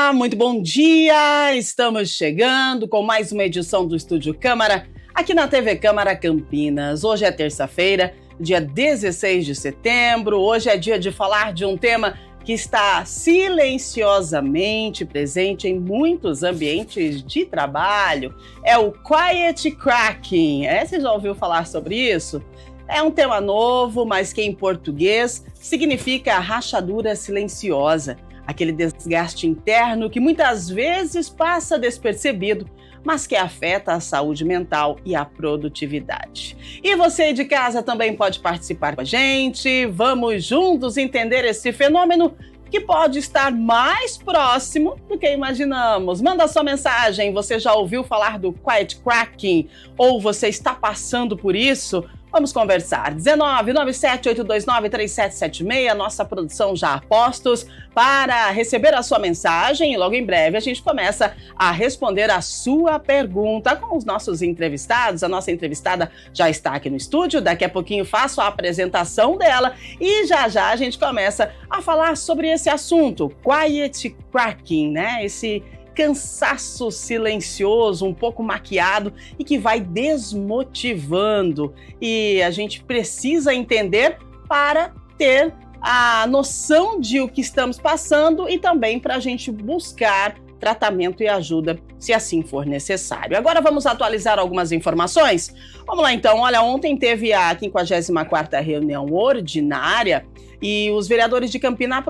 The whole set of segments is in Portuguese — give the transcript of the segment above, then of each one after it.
Olá, muito bom dia! Estamos chegando com mais uma edição do Estúdio Câmara, aqui na TV Câmara Campinas. Hoje é terça-feira, dia 16 de setembro. Hoje é dia de falar de um tema que está silenciosamente presente em muitos ambientes de trabalho. É o Quiet Cracking. Você já ouviu falar sobre isso? É um tema novo, mas que em português significa rachadura silenciosa. Aquele desgaste interno que muitas vezes passa despercebido, mas que afeta a saúde mental e a produtividade. E você de casa também pode participar com a gente. Vamos juntos entender esse fenômeno que pode estar mais próximo do que imaginamos. Manda sua mensagem. Você já ouviu falar do Quiet Cracking? Ou você está passando por isso? Vamos conversar. 1997-829-3776, nossa produção já a postos para receber a sua mensagem e logo em breve a gente começa a responder a sua pergunta com os nossos entrevistados. A nossa entrevistada já está aqui no estúdio, daqui a pouquinho faço a apresentação dela e já a gente começa a falar sobre esse assunto, Quiet Cracking, né? Esse cansaço silencioso, um pouco maquiado e que vai desmotivando. E a gente precisa entender para ter a noção de o que estamos passando e também para a gente buscar tratamento e ajuda, se assim for necessário. Agora vamos atualizar algumas informações? Vamos lá então. Olha, ontem teve a 54ª reunião ordinária e os vereadores de Campinas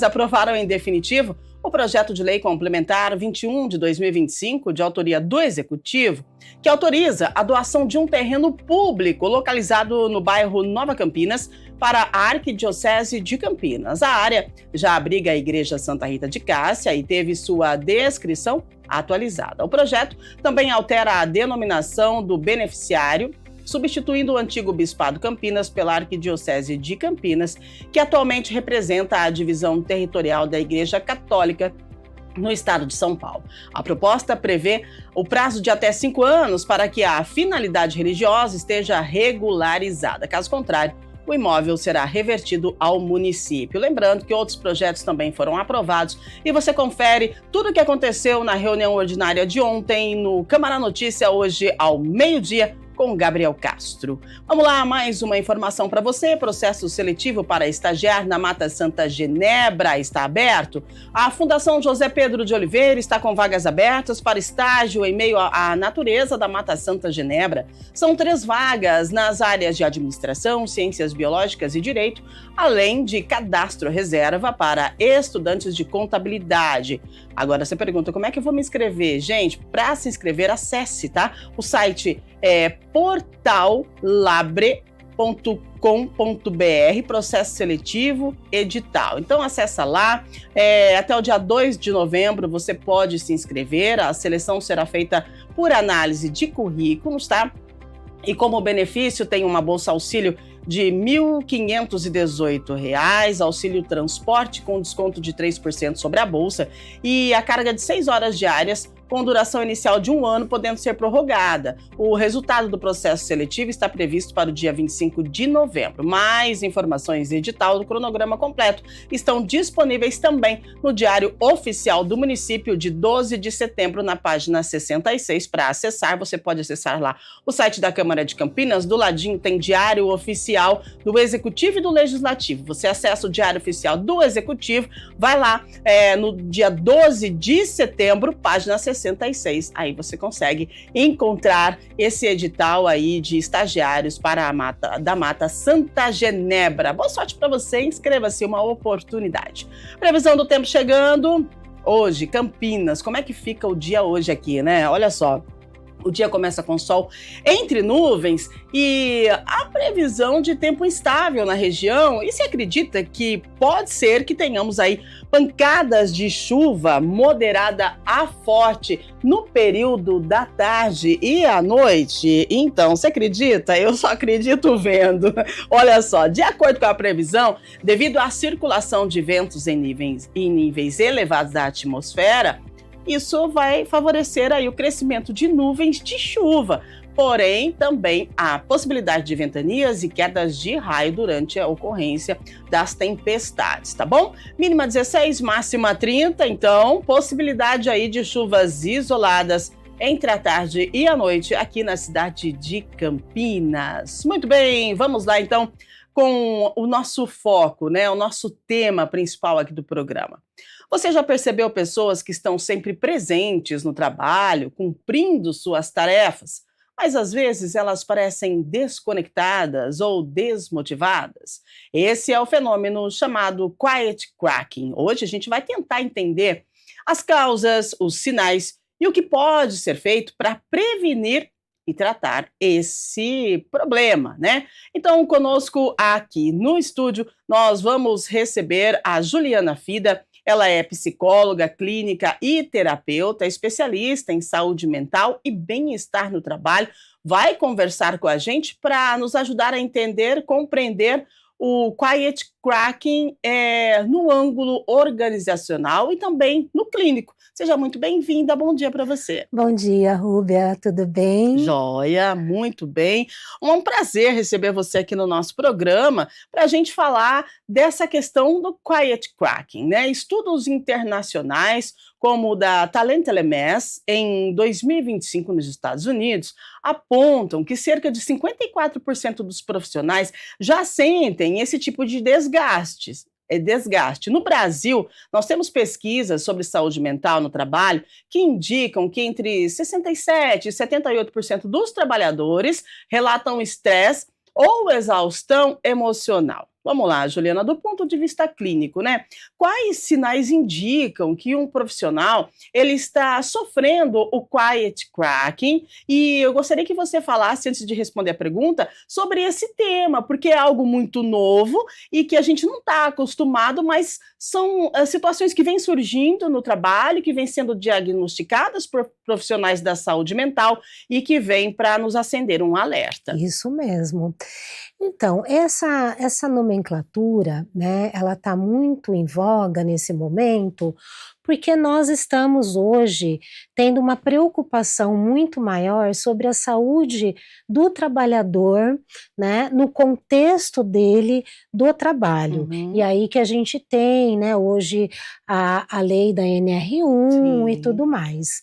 aprovaram em definitivo o projeto de lei complementar 21 de 2025, de autoria do Executivo, que autoriza a doação de um terreno público localizado no bairro Nova Campinas para a Arquidiocese de Campinas. A área já abriga a Igreja Santa Rita de Cássia e teve sua descrição atualizada. O projeto também altera a denominação do beneficiário, substituindo o antigo Bispado Campinas pela Arquidiocese de Campinas, que atualmente representa a divisão territorial da Igreja Católica no estado de São Paulo. A proposta prevê o prazo de até 5 anos para que a finalidade religiosa esteja regularizada. Caso contrário, o imóvel será revertido ao município. Lembrando que outros projetos também foram aprovados e você confere tudo o que aconteceu na reunião ordinária de ontem no Câmara Notícia, hoje ao meio-dia, com Gabriel Castro. Vamos lá, mais uma informação para você. Processo seletivo para estagiar na Mata Santa Genebra está aberto. A Fundação José Pedro de Oliveira está com vagas abertas para estágio em meio à natureza da Mata Santa Genebra. São 3 vagas nas áreas de administração, ciências biológicas e direito, além de cadastro reserva para estudantes de contabilidade. Agora você pergunta, como é que eu vou me inscrever? Gente, para se inscrever, acesse, tá? O site é portallabre.com.br, processo seletivo, edital. Então acessa lá, até o dia 2 de novembro você pode se inscrever, a seleção será feita por análise de currículos, tá? E como benefício tem uma bolsa auxílio de R$ 1.518, auxílio transporte com desconto de 3% sobre a bolsa e a carga de 6 horas diárias com duração inicial de 1 ano, podendo ser prorrogada. O resultado do processo seletivo está previsto para o dia 25 de novembro. Mais informações e edital do cronograma completo estão disponíveis também no Diário Oficial do Município de 12 de setembro, na página 66. Para acessar, você pode acessar lá o site da Câmara de Campinas. Do ladinho tem Diário Oficial do Executivo e do Legislativo. Você acessa o Diário Oficial do Executivo, vai lá no dia 12 de setembro, página 66. Aí você consegue encontrar esse edital aí de estagiários para a Mata Santa Genebra. Boa sorte para você, inscreva-se, uma oportunidade. Previsão do tempo chegando. Hoje, Campinas, como é que fica o dia hoje aqui, né? Olha só. O dia começa com sol entre nuvens e a previsão de tempo instável na região. E se acredita que pode ser que tenhamos aí pancadas de chuva moderada a forte no período da tarde e à noite? Então, você acredita? Eu só acredito vendo. Olha só, de acordo com a previsão, devido à circulação de ventos em níveis elevados da atmosfera, isso vai favorecer aí o crescimento de nuvens de chuva porém também há possibilidade de ventanias e quedas de raio durante a ocorrência das tempestades, tá bom? Mínima 16, máxima 30, então possibilidade aí de chuvas isoladas entre a tarde e a noite aqui na cidade de Campinas. Muito bem, vamos lá então com o nosso foco, né? O nosso tema principal aqui do programa. Você já percebeu pessoas que estão sempre presentes no trabalho, cumprindo suas tarefas, mas às vezes elas parecem desconectadas ou desmotivadas? Esse é o fenômeno chamado quiet cracking. Hoje a gente vai tentar entender as causas, os sinais e o que pode ser feito para prevenir e tratar esse problema, né? Então, conosco aqui no estúdio, nós vamos receber a Juliana Fida. Ela é psicóloga clínica e terapeuta, especialista em saúde mental e bem-estar no trabalho. Vai conversar com a gente para nos ajudar a entender, compreender o quiet cracking no ângulo organizacional e também no clínico. Seja muito bem-vinda, bom dia para você. Bom dia, Rúbia, tudo bem? Joia, muito bem. Um prazer receber você aqui no nosso programa para a gente falar dessa questão do quiet cracking, né? Estudos internacionais, como o da Talent LMS, em 2025 nos Estados Unidos, apontam que cerca de 54% dos profissionais já sentem esse tipo de desgaste. No Brasil, nós temos pesquisas sobre saúde mental no trabalho que indicam que entre 67% e 78% dos trabalhadores relatam estresse ou exaustão emocional. Vamos lá, Juliana, do ponto de vista clínico, né? Quais sinais indicam que um profissional ele está sofrendo o quiet cracking? E eu gostaria que você falasse, antes de responder a pergunta, sobre esse tema, porque é algo muito novo e que a gente não está acostumado, mas são situações que vêm surgindo no trabalho, que vêm sendo diagnosticadas por profissionais da saúde mental e que vêm para nos acender um alerta. Isso mesmo. Então, essa nomenclatura, né, ela está muito em voga nesse momento, porque nós estamos hoje tendo uma preocupação muito maior sobre a saúde do trabalhador, né, no contexto dele do trabalho. E aí que a gente tem, né, hoje a lei da NR1 Sim. e tudo mais.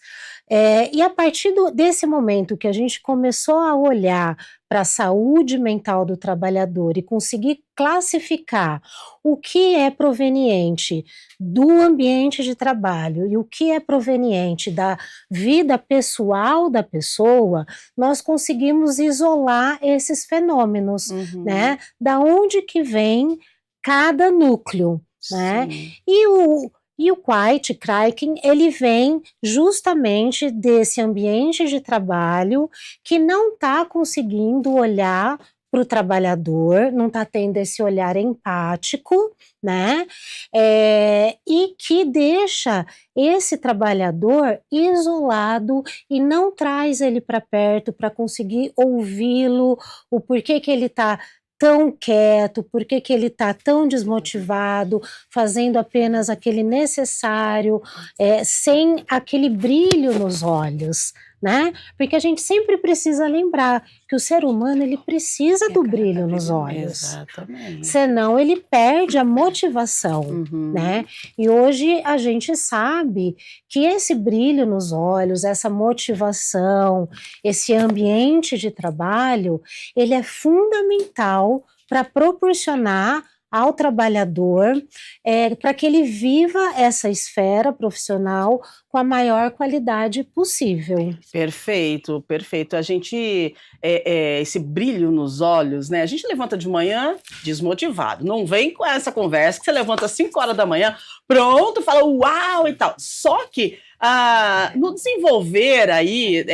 E a partir desse momento que a gente começou a olhar para a saúde mental do trabalhador e conseguir classificar o que é proveniente do ambiente de trabalho e o que é proveniente da vida pessoal da pessoa, nós conseguimos isolar esses fenômenos, né? Da onde que vem cada núcleo, né? E o quiet cracking, ele vem justamente desse ambiente de trabalho que não está conseguindo olhar para o trabalhador, não está tendo esse olhar empático, né? E que deixa esse trabalhador isolado e não traz ele para perto para conseguir ouvi-lo, o porquê que ele está tão quieto, por que ele está tão desmotivado, fazendo apenas aquele necessário, sem aquele brilho nos olhos, né? Porque a gente sempre precisa lembrar que o ser humano ele precisa do brilho nos olhos. Exatamente. Senão ele perde a motivação, né? E hoje a gente sabe que esse brilho nos olhos, essa motivação, esse ambiente de trabalho, ele é fundamental para proporcionar ao trabalhador, para que ele viva essa esfera profissional com a maior qualidade possível. Perfeito, perfeito. A gente, esse brilho nos olhos, né? A gente levanta de manhã desmotivado. Não vem com essa conversa que você levanta às 5 horas da manhã, pronto, fala uau e tal. Só que no desenvolver aí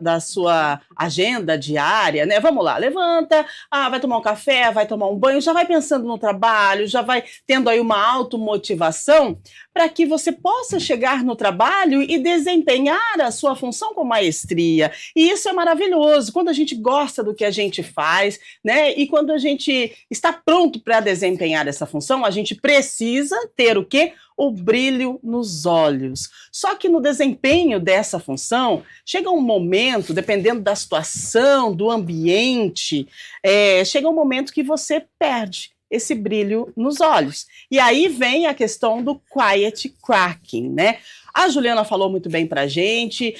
da sua agenda diária, né? Vamos lá, levanta, vai tomar um café, vai tomar um banho, já vai pensando no trabalho, já vai tendo aí uma automotivação. para que você possa chegar no trabalho e desempenhar a sua função com maestria. E isso é maravilhoso, quando a gente gosta do que a gente faz, né? E quando a gente está pronto para desempenhar essa função, a gente precisa ter o quê? O brilho nos olhos. Só que no desempenho dessa função, chega um momento, dependendo da situação, do ambiente, chega um momento que você perde esse brilho nos olhos. E aí vem a questão do quiet cracking, né? A Juliana falou muito bem pra gente,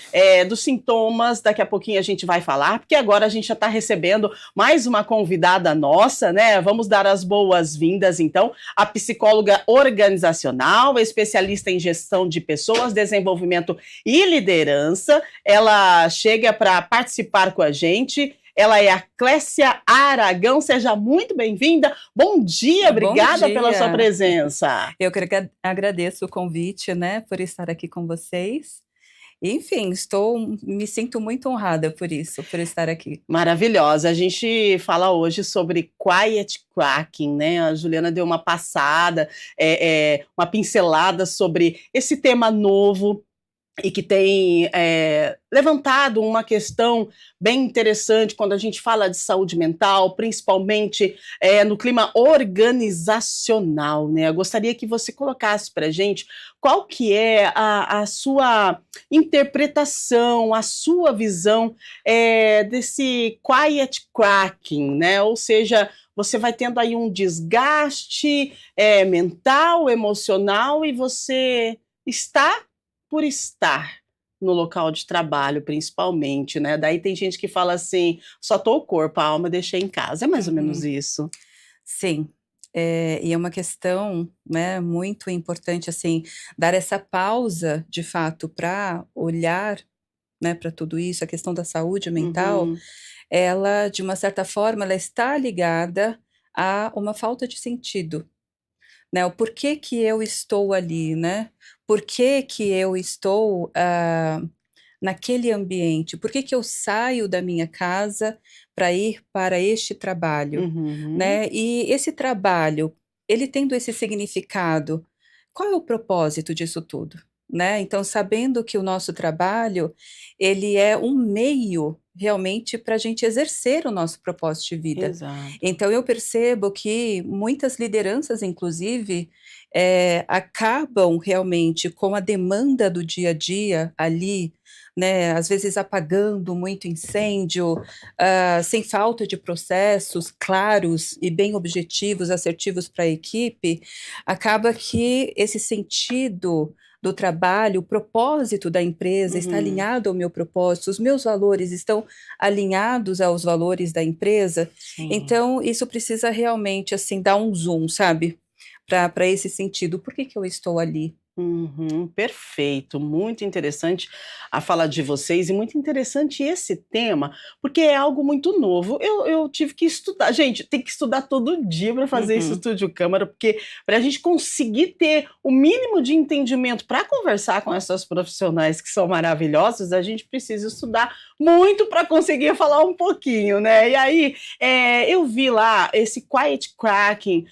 dos sintomas, daqui a pouquinho a gente vai falar, porque agora a gente já está recebendo mais uma convidada nossa, né? Vamos dar as boas-vindas, então, à psicóloga organizacional, especialista em gestão de pessoas, desenvolvimento e liderança. Ela chega para participar com a gente. Ela é a Clécia Aragão, seja muito bem-vinda. Bom dia, obrigada pela sua presença. Eu que agradeço o convite, né, por estar aqui com vocês. Enfim, me sinto muito honrada por isso, por estar aqui. Maravilhosa. A gente fala hoje sobre quiet cracking, né? A Juliana deu uma passada, uma pincelada sobre esse tema novo e que tem levantado uma questão bem interessante quando a gente fala de saúde mental, principalmente no clima organizacional, né? Eu gostaria que você colocasse para a gente qual que é a sua interpretação, a sua visão desse quiet cracking, né? Ou seja, você vai tendo aí um desgaste mental, emocional, e você está por estar no local de trabalho, principalmente, né? Daí tem gente que fala assim, só tô o corpo, a alma deixei em casa. É mais ou menos isso. Sim, e é uma questão, né, muito importante, assim, dar essa pausa, de fato, para olhar, né, para tudo isso, a questão da saúde mental, ela, de uma certa forma, ela está ligada a uma falta de sentido, né? O porquê que eu estou ali, né? Por que que eu estou naquele ambiente? Por que que eu saio da minha casa para ir para este trabalho, né? E esse trabalho, ele tendo esse significado, qual é o propósito disso tudo, né? Então, sabendo que o nosso trabalho, ele é um meio realmente para a gente exercer o nosso propósito de vida. Exato. Então, eu percebo que muitas lideranças, inclusive, acabam realmente com a demanda do dia a dia ali, né, às vezes apagando muito incêndio, sem falta de processos claros e bem objetivos, assertivos para a equipe, acaba que esse sentido do trabalho, o propósito da empresa está alinhado ao meu propósito, os meus valores estão alinhados aos valores da empresa. Sim. Então isso precisa realmente, assim, dar um zoom, sabe? Para esse sentido, por que que eu estou ali? Perfeito, muito interessante a fala de vocês e muito interessante esse tema, porque é algo muito novo. Eu tive que estudar, gente, tem que estudar todo dia para fazer esse Estúdio Câmara, porque para a gente conseguir ter o mínimo de entendimento para conversar com essas profissionais que são maravilhosas, a gente precisa estudar muito para conseguir falar um pouquinho, né? E aí, eu vi lá esse quiet cracking.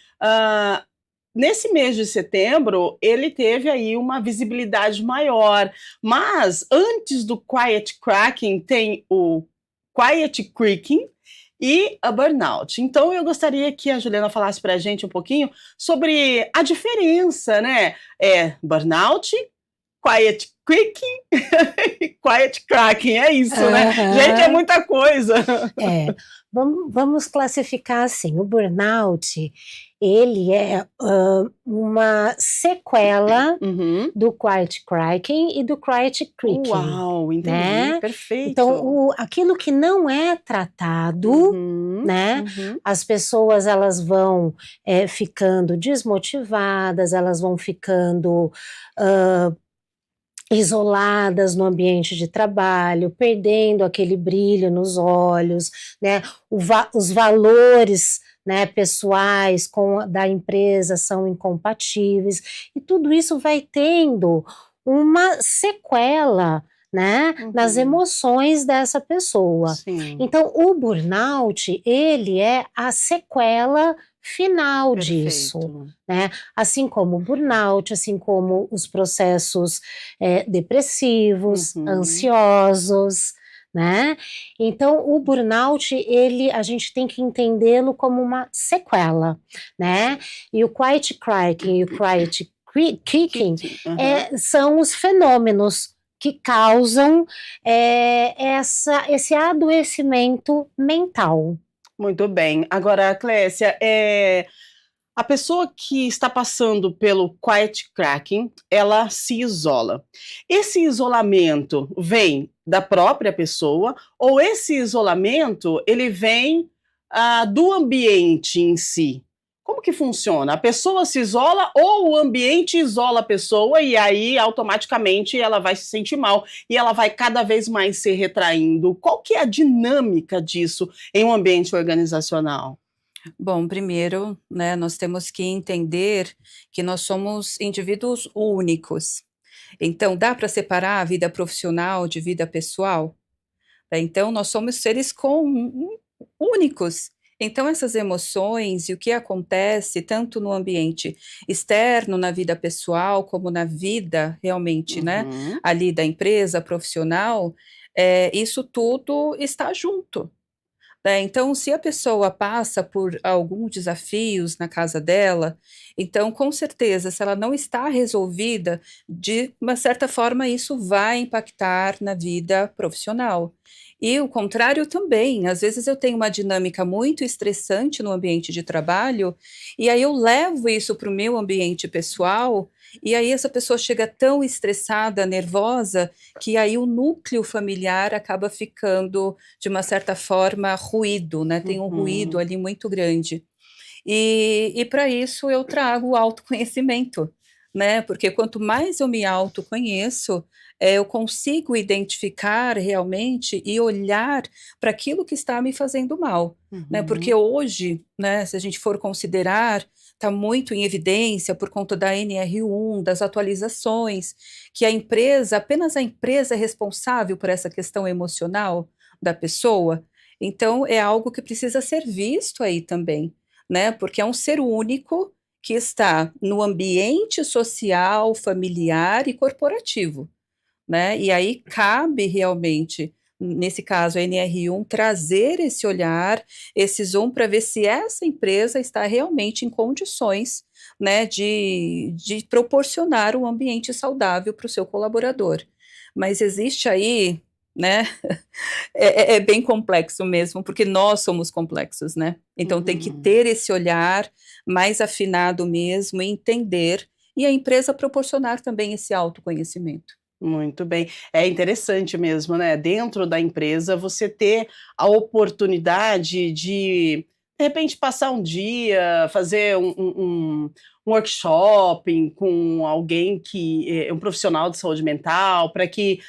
Nesse mês de setembro, ele teve aí uma visibilidade maior, mas antes do quiet cracking tem o quiet creaking e a burnout. Então eu gostaria que a Juliana falasse para a gente um pouquinho sobre a diferença, né? Burnout, quiet creaking e quiet cracking, é isso, né? Gente, é muita coisa. Vamos classificar assim, o burnout, ele é uma sequela do quiet cracking e do quiet creaking. Uau, entendi, né? Perfeito. Então, aquilo que não é tratado, né? As pessoas, elas vão ficando desmotivadas, elas vão ficando isoladas no ambiente de trabalho, perdendo aquele brilho nos olhos, né? Os valores, né, pessoais da empresa são incompatíveis, e tudo isso vai tendo uma sequela, né, nas emoções dessa pessoa. Sim. Então, o burnout, ele é a sequela final disso, Perfeito. né? Assim como o burnout, assim como os processos depressivos, Uhum. ansiosos, né? Então, o burnout, a gente tem que entendê-lo como uma sequela, né? E o quiet cracking e o quiet kicking Aham. são os fenômenos que causam esse adoecimento mental. Muito bem. Agora, Clécia, a pessoa que está passando pelo quiet cracking, ela se isola. Esse isolamento vem da própria pessoa ou esse isolamento ele vem do ambiente em si? Como que funciona? A pessoa se isola ou o ambiente isola a pessoa e aí automaticamente ela vai se sentir mal e ela vai cada vez mais se retraindo? Qual que é a dinâmica disso em um ambiente organizacional? Bom, primeiro, né, nós temos que entender que nós somos indivíduos únicos. Então, dá para separar a vida profissional de vida pessoal? Então, nós somos seres únicos. Então, essas emoções e o que acontece tanto no ambiente externo, na vida pessoal, como na vida realmente, né, Uhum. ali da empresa profissional, isso tudo está junto. Né, então, se a pessoa passa por alguns desafios na casa dela, então, com certeza, se ela não está resolvida, de uma certa forma, isso vai impactar na vida profissional. E o contrário também, às vezes eu tenho uma dinâmica muito estressante no ambiente de trabalho, e aí eu levo isso para o meu ambiente pessoal, e aí essa pessoa chega tão estressada, nervosa, que aí o núcleo familiar acaba ficando de uma certa forma, ruído, né, tem um ruído Uhum. ali muito grande. E para isso eu trago o autoconhecimento, né, porque quanto mais eu me autoconheço, eu consigo identificar realmente e olhar para aquilo que está me fazendo mal, né, porque Uhum. hoje, né, se a gente for considerar, está muito em evidência por conta da NR1, das atualizações, que apenas a empresa é responsável por essa questão emocional da pessoa, então é algo que precisa ser visto aí também, né, porque é um ser único que está no ambiente social, familiar e corporativo, né, e aí cabe realmente, nesse caso a NR1, trazer esse olhar, esse zoom para ver se essa empresa está realmente em condições, né, de proporcionar um ambiente saudável para o seu colaborador. Mas existe aí, né, é bem complexo mesmo, porque nós somos complexos, né. Então tem que Uhum. ter esse olhar mais afinado mesmo e entender, e a empresa proporcionar também esse autoconhecimento. Muito bem. É interessante mesmo, né, dentro da empresa você ter a oportunidade de repente, passar um dia, fazer um workshop com alguém que é um profissional de saúde mental, para que,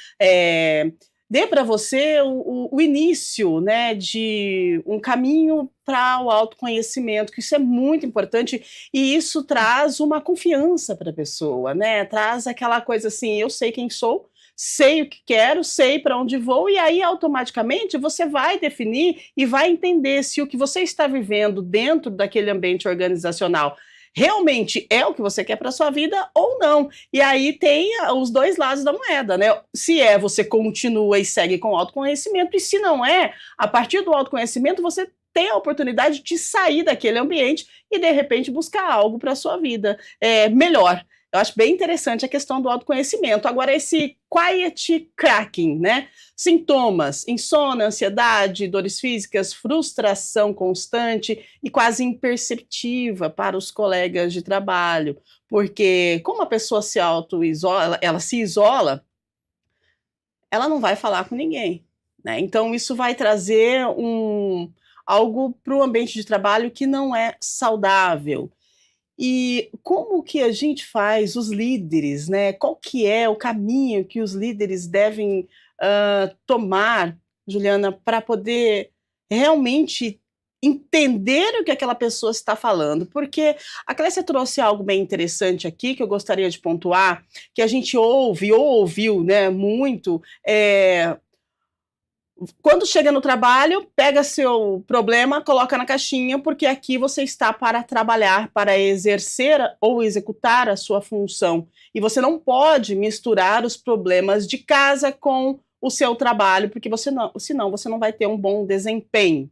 dê para você o início, né, de um caminho para o autoconhecimento, que isso é muito importante e isso traz uma confiança para a pessoa, né, traz aquela coisa assim: "Eu sei quem sou, sei o que quero, sei para onde vou", e aí automaticamente você vai definir e vai entender se o que você está vivendo dentro daquele ambiente organizacional realmente é o que você quer para sua vida ou não. E aí tem os 2 lados da moeda, né. Se é, você continua e segue com o autoconhecimento, e se não é, a partir do autoconhecimento você tem a oportunidade de sair daquele ambiente e, de repente, buscar algo para sua vida, melhor. Eu acho bem interessante a questão do autoconhecimento. Agora esse quiet cracking, né, sintomas: insônia, ansiedade, dores físicas, frustração constante e quase imperceptível para os colegas de trabalho, porque como a pessoa se autoisola, ela se isola, ela não vai falar com ninguém, né, então isso vai trazer algo para o ambiente de trabalho que não é saudável. E como que a gente faz, os líderes, né, qual que é o caminho que os líderes devem, tomar, Juliana, para poder realmente entender o que aquela pessoa está falando? Porque a Clécia trouxe algo bem interessante aqui, que eu gostaria de pontuar, que a gente ouve ou ouviu, né, muito, Quando chega no trabalho, pega seu problema, coloca na caixinha, porque aqui você está para trabalhar, para exercer ou executar a sua função. E você não pode misturar os problemas de casa com o seu trabalho, porque senão você não vai ter um bom desempenho.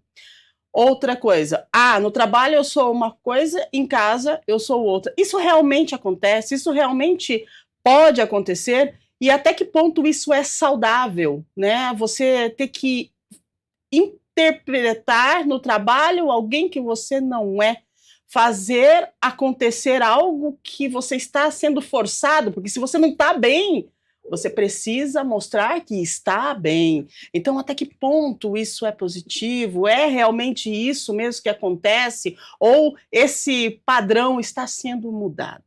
Outra coisa, no trabalho eu sou uma coisa, em casa eu sou outra. Isso realmente acontece? Isso realmente pode acontecer? E até que ponto isso é saudável, né? Você ter que interpretar no trabalho alguém que você não é, fazer acontecer algo que você está sendo forçado, porque se você não está bem, você precisa mostrar que está bem. Então, até que ponto isso é positivo? É realmente isso mesmo que acontece? Ou esse padrão está sendo mudado?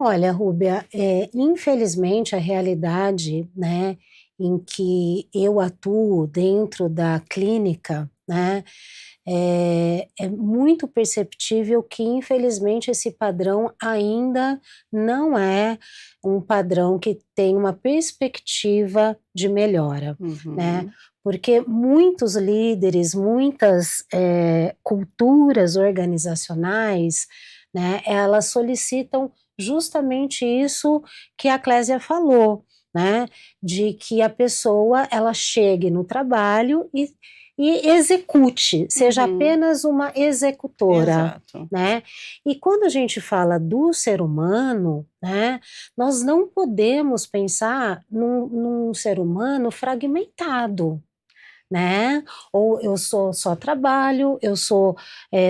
Olha, Rúbia, infelizmente a realidade, né, em que eu atuo dentro da clínica, né, é muito perceptível que infelizmente esse padrão ainda não é um padrão que tem uma perspectiva de melhora, né? Porque muitos líderes, muitas culturas organizacionais, né, elas solicitam justamente isso que a Clésia falou, né, de que a pessoa ela chegue no trabalho e execute, seja apenas uma executora, né? E quando a gente fala do ser humano, né, nós não podemos pensar num ser humano fragmentado, né? Ou eu sou só trabalho, eu sou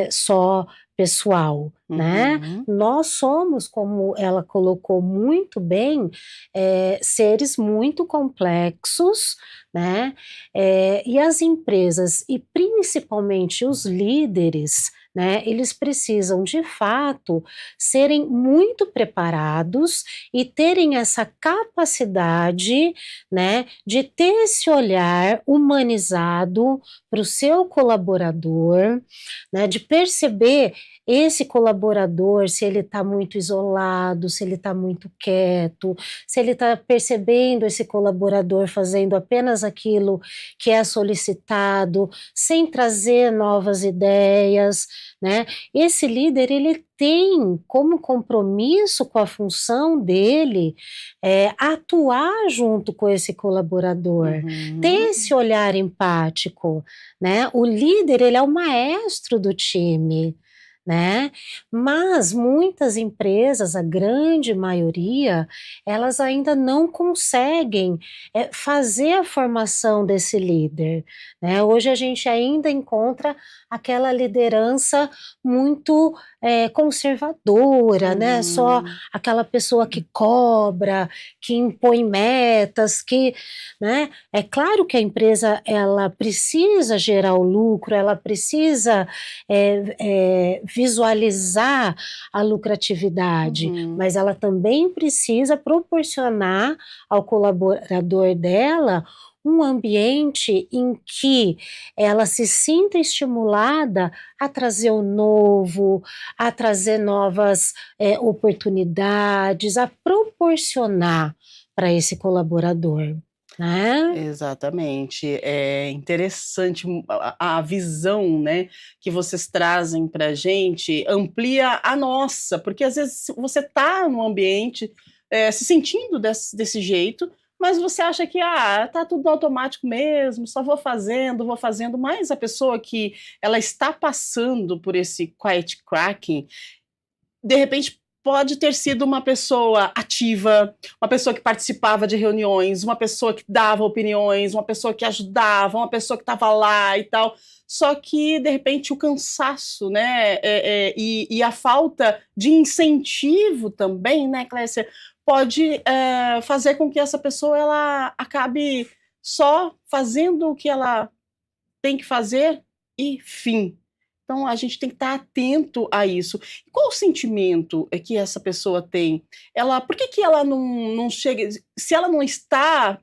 só pessoal, né? Nós somos, como ela colocou muito bem, seres muito complexos, né? E as empresas, e principalmente os líderes, né, eles precisam de fato serem muito preparados e terem essa capacidade, né, de ter esse olhar humanizado para o seu colaborador, né, de perceber esse colaborador, se ele está muito isolado, se ele está muito quieto, se ele está percebendo esse colaborador fazendo apenas aquilo que é solicitado, sem trazer novas ideias, né? Esse líder, ele tem como compromisso com a função dele atuar junto com esse colaborador, ter esse olhar empático, né? O líder, ele é o maestro do time, né? Mas muitas empresas, a grande maioria, elas ainda não conseguem fazer a formação desse líder, né? Hoje a gente ainda encontra aquela liderança muito conservadora, né? Só aquela pessoa que cobra, que impõe metas, né? É claro que a empresa ela precisa gerar o lucro, ela precisa visualizar a lucratividade, mas ela também precisa proporcionar ao colaborador dela um ambiente em que ela se sinta estimulada a trazer o novo, a trazer novas oportunidades, a proporcionar para esse colaborador, né? Exatamente, é interessante a visão, né, que vocês trazem para a gente, amplia a nossa, porque às vezes você está num ambiente se sentindo desse jeito, mas você acha que tá tudo automático mesmo, só vou fazendo, mas a pessoa que ela está passando por esse quiet cracking, de repente pode ter sido uma pessoa ativa, uma pessoa que participava de reuniões, uma pessoa que dava opiniões, uma pessoa que ajudava, uma pessoa que estava lá e tal, só que de repente o cansaço, né, e a falta de incentivo também, né, Clécia, pode fazer com que essa pessoa ela acabe só fazendo o que ela tem que fazer e fim. Então, a gente tem que estar atento a isso. Qual o sentimento que essa pessoa tem? Por que ela não chega... Se ela não está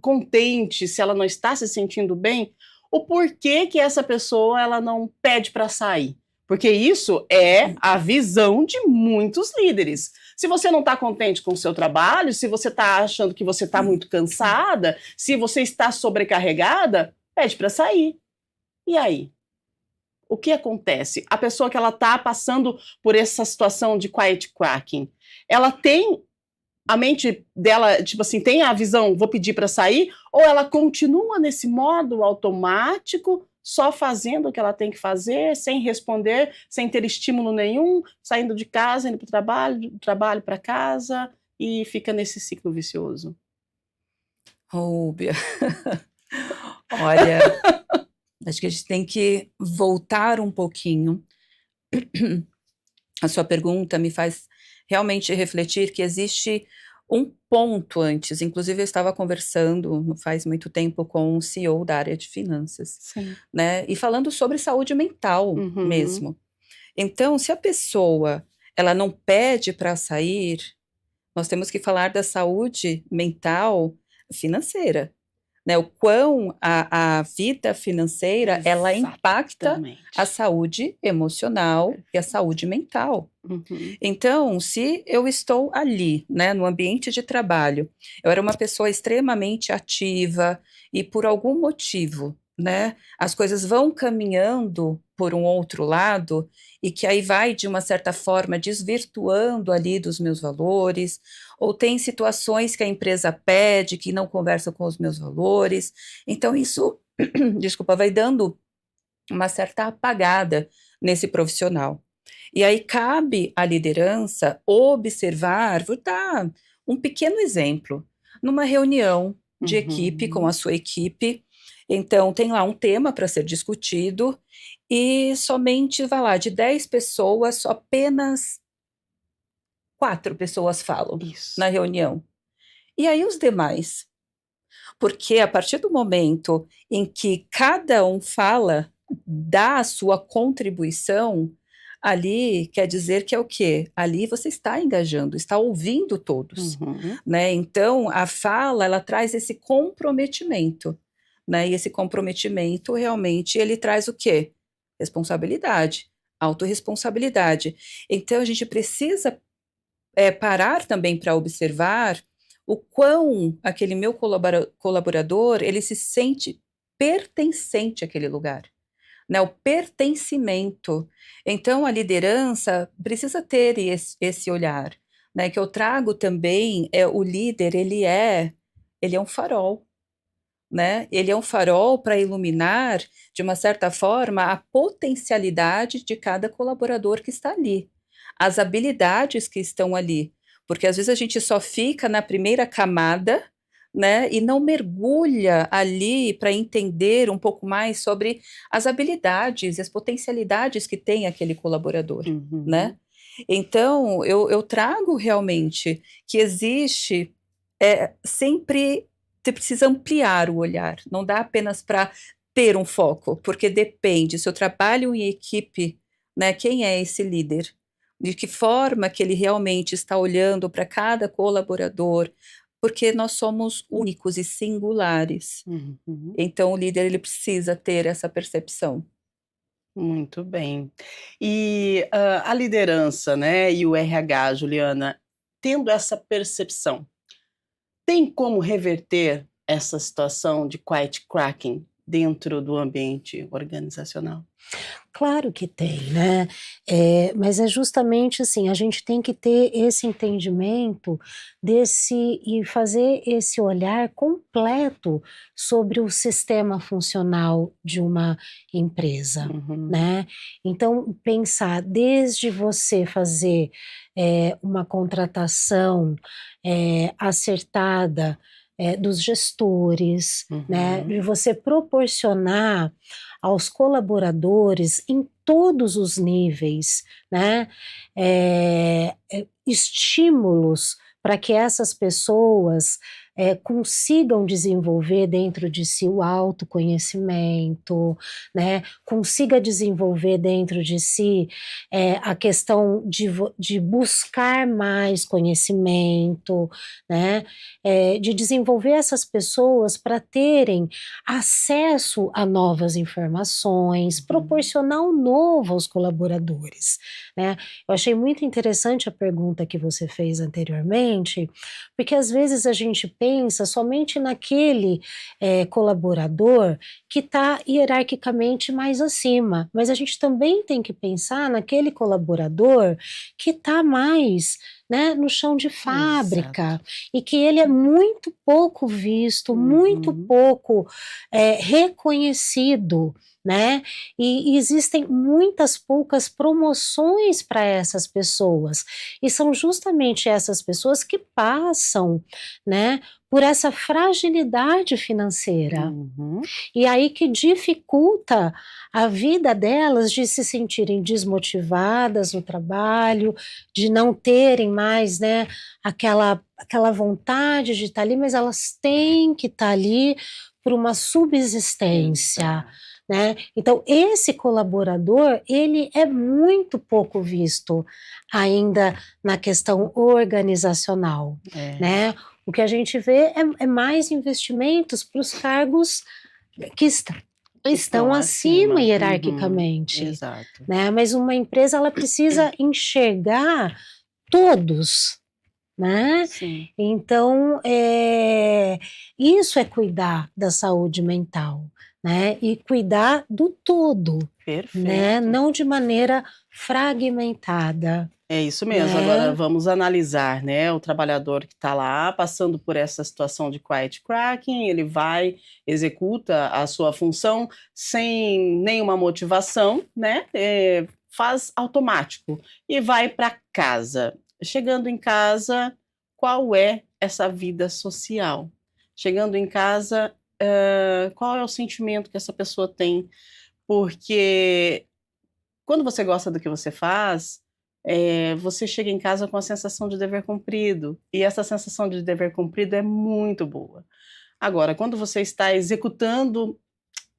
contente, se ela não está se sentindo bem, o porquê que essa pessoa ela não pede para sair? Porque isso é a visão de muitos líderes. Se você não está contente com o seu trabalho, se você está achando que você está muito cansada, se você está sobrecarregada, pede para sair. E aí? O que acontece? A pessoa que ela está passando por essa situação de quiet quacking, ela tem a mente dela, tipo assim, tem a visão, vou pedir para sair, ou ela continua nesse modo automático, só fazendo o que ela tem que fazer, sem responder, sem ter estímulo nenhum, saindo de casa, indo para o trabalho, do trabalho para casa, e fica nesse ciclo vicioso. Bia, olha, acho que a gente tem que voltar um pouquinho. A sua pergunta me faz realmente refletir que existe um ponto antes. Inclusive, eu estava conversando não faz muito tempo com um CEO da área de finanças, Sim. né? E falando sobre saúde mental mesmo. Então, se a pessoa ela não pede para sair, nós temos que falar da saúde mental financeira. Né, o quão a vida financeira ela impacta Exatamente. a saúde emocional e a saúde mental. Então, se eu estou ali, né, no ambiente de trabalho, eu era uma pessoa extremamente ativa e por algum motivo, né, as coisas vão caminhando por um outro lado e que aí vai, de uma certa forma, desvirtuando ali dos meus valores, ou tem situações que a empresa pede que não conversam com os meus valores. Então, isso, desculpa, vai dando uma certa apagada nesse profissional. E aí cabe à liderança observar, vou dar um pequeno exemplo, numa reunião de equipe com a sua equipe, então tem lá um tema para ser discutido e somente, vai lá, de 10 pessoas, só apenas 4 pessoas falam na reunião. E aí os demais? Porque a partir do momento em que cada um fala, dá a sua contribuição, ali quer dizer que é o quê? Ali você está engajando, está ouvindo todos, né? Então, a fala, ela traz esse comprometimento, né? E esse comprometimento, realmente, ele traz o quê? Responsabilidade, autorresponsabilidade. Então, a gente precisa parar também para observar o quão aquele meu colaborador, ele se sente pertencente àquele lugar, né? O pertencimento. Então, a liderança precisa ter esse olhar, né? Que eu trago também, o líder, ele é um farol, né? Ele é um farol para iluminar, de uma certa forma, a potencialidade de cada colaborador que está ali, as habilidades que estão ali, porque às vezes a gente só fica na primeira camada, né, e não mergulha ali para entender um pouco mais sobre as habilidades e as potencialidades que tem aquele colaborador, né? Então, eu trago realmente que existe sempre, você precisa ampliar o olhar, não dá apenas para ter um foco, porque depende, se eu trabalho em equipe, né, quem é esse líder? De que forma que ele realmente está olhando para cada colaborador, porque nós somos únicos e singulares. Então, o líder, ele precisa ter essa percepção. Muito bem. E a liderança, né, e o RH, Juliana, tendo essa percepção, tem como reverter essa situação de quiet cracking dentro do ambiente organizacional? Claro que tem, né? Mas é justamente assim, a gente tem que ter esse entendimento e fazer esse olhar completo sobre o sistema funcional de uma empresa, né? Então, pensar desde você fazer uma contratação acertada dos gestores, né? De você proporcionar aos colaboradores em todos os níveis, né, estímulos para que essas pessoas consigam desenvolver dentro de si o autoconhecimento, né? Consiga desenvolver dentro de si a questão de buscar mais conhecimento, né? De desenvolver essas pessoas para terem acesso a novas informações, proporcionar o novo aos colaboradores, né? Eu achei muito interessante a pergunta que você fez anteriormente, porque às vezes a gente pensa somente naquele colaborador que está hierarquicamente mais acima, mas a gente também tem que pensar naquele colaborador que está mais, né, no chão de fábrica, Exato. e que ele é muito pouco visto, muito pouco reconhecido, né? E existem muitas poucas promoções para essas pessoas, e são justamente essas pessoas que passam, né, por essa fragilidade financeira. E aí que dificulta a vida delas de se sentirem desmotivadas no trabalho, de não terem mais, né, aquela vontade de estar ali, mas elas têm que estar ali por uma subsistência, Exato. né? Então, esse colaborador, ele é muito pouco visto ainda na questão organizacional, né? O que a gente vê é mais investimentos para os cargos que estão acima hierarquicamente, Exato. né? Mas uma empresa, ela precisa enxergar todos, né? Sim. Então, isso é cuidar da saúde mental, né? E cuidar do todo, né? Perfeito. Não de maneira fragmentada, É isso mesmo. né? Agora vamos analisar, né, o trabalhador que está lá passando por essa situação de quiet cracking, ele vai, executa a sua função sem nenhuma motivação, né, faz automático e vai para casa. Chegando em casa, qual é essa vida social? Chegando em casa, qual é o sentimento que essa pessoa tem? Porque quando você gosta do que você faz, você chega em casa com a sensação de dever cumprido, e essa sensação de dever cumprido é muito boa. Agora, quando você está executando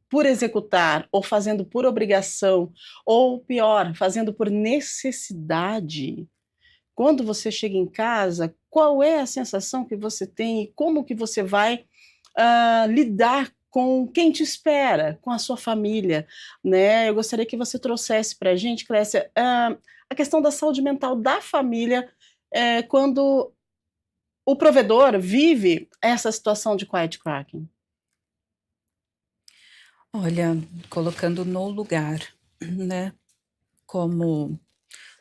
por executar, ou fazendo por obrigação, ou pior, fazendo por necessidade, quando você chega em casa, qual é a sensação que você tem e como que você vai lidar com quem te espera, com a sua família, né? Eu gostaria que você trouxesse para a gente, Clécia, a questão da saúde mental da família, quando o provedor vive essa situação de quiet cracking. Olha, colocando no lugar, né, como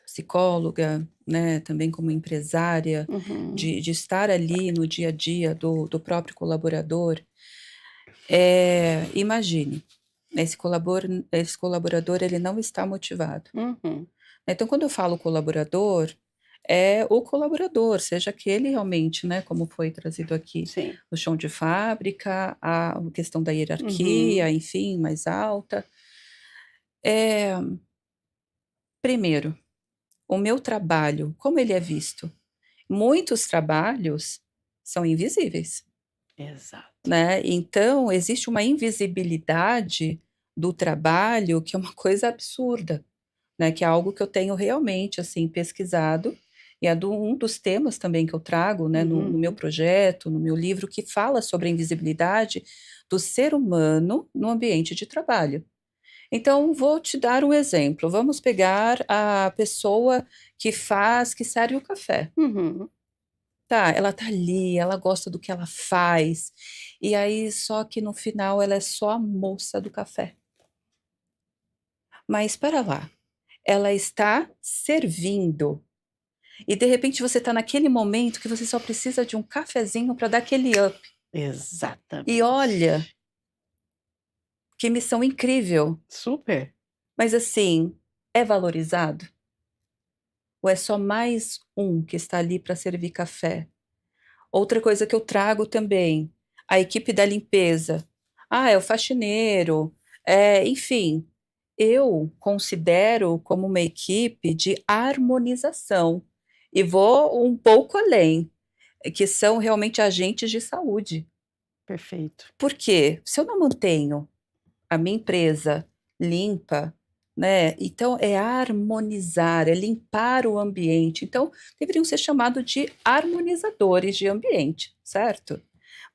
psicóloga, né, também como empresária, de estar ali no dia a dia do próprio colaborador, imagine, esse colaborador ele não está motivado. Então, quando eu falo colaborador, é o colaborador, seja aquele realmente, né, como foi trazido aqui, Sim. no chão de fábrica, a questão da hierarquia, enfim, mais alta. Primeiro, o meu trabalho, como ele é visto? Muitos trabalhos são invisíveis, Exato. né? Então, existe uma invisibilidade do trabalho que é uma coisa absurda, né? Que é algo que eu tenho realmente, assim, pesquisado, e é um dos temas também que eu trago, né, no meu projeto, no meu livro, que fala sobre a invisibilidade do ser humano no ambiente de trabalho. Então, vou te dar um exemplo. Vamos pegar a pessoa que serve o café. Tá, ela tá ali, ela gosta do que ela faz, e aí só que no final ela é só a moça do café. Mas espera lá, ela está servindo, e de repente você tá naquele momento que você só precisa de um cafezinho para dar aquele up. Exatamente. E olha, que missão incrível. Super. Mas assim, é valorizado? Ou é só mais um que está ali para servir café? Outra coisa que eu trago também, a equipe da limpeza. É o faxineiro, enfim. Eu considero como uma equipe de harmonização. E vou um pouco além. que são realmente agentes de saúde. Perfeito. Por quê? Se eu não mantenho a minha empresa limpa, né? Então é harmonizar, é limpar o ambiente. Então deveriam ser chamados de harmonizadores de ambiente, certo?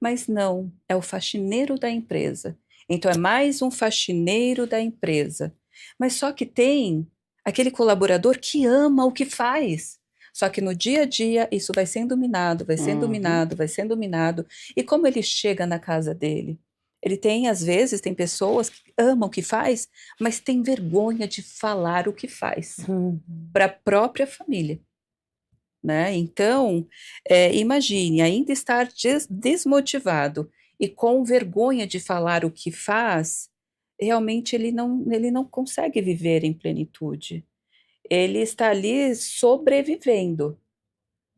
Mas não, é o faxineiro da empresa. Então é mais um faxineiro da empresa. Mas só que tem aquele colaborador que ama o que faz. Só que no dia a dia isso vai sendo minado, vai sendo minado, vai sendo minado. E como ele chega na casa dele? Ele tem, às vezes, tem pessoas que amam o que faz, mas tem vergonha de falar o que faz para a própria família, né? Então, imagine, ainda estar desmotivado e com vergonha de falar o que faz, realmente ele não consegue viver em plenitude. Ele está ali sobrevivendo,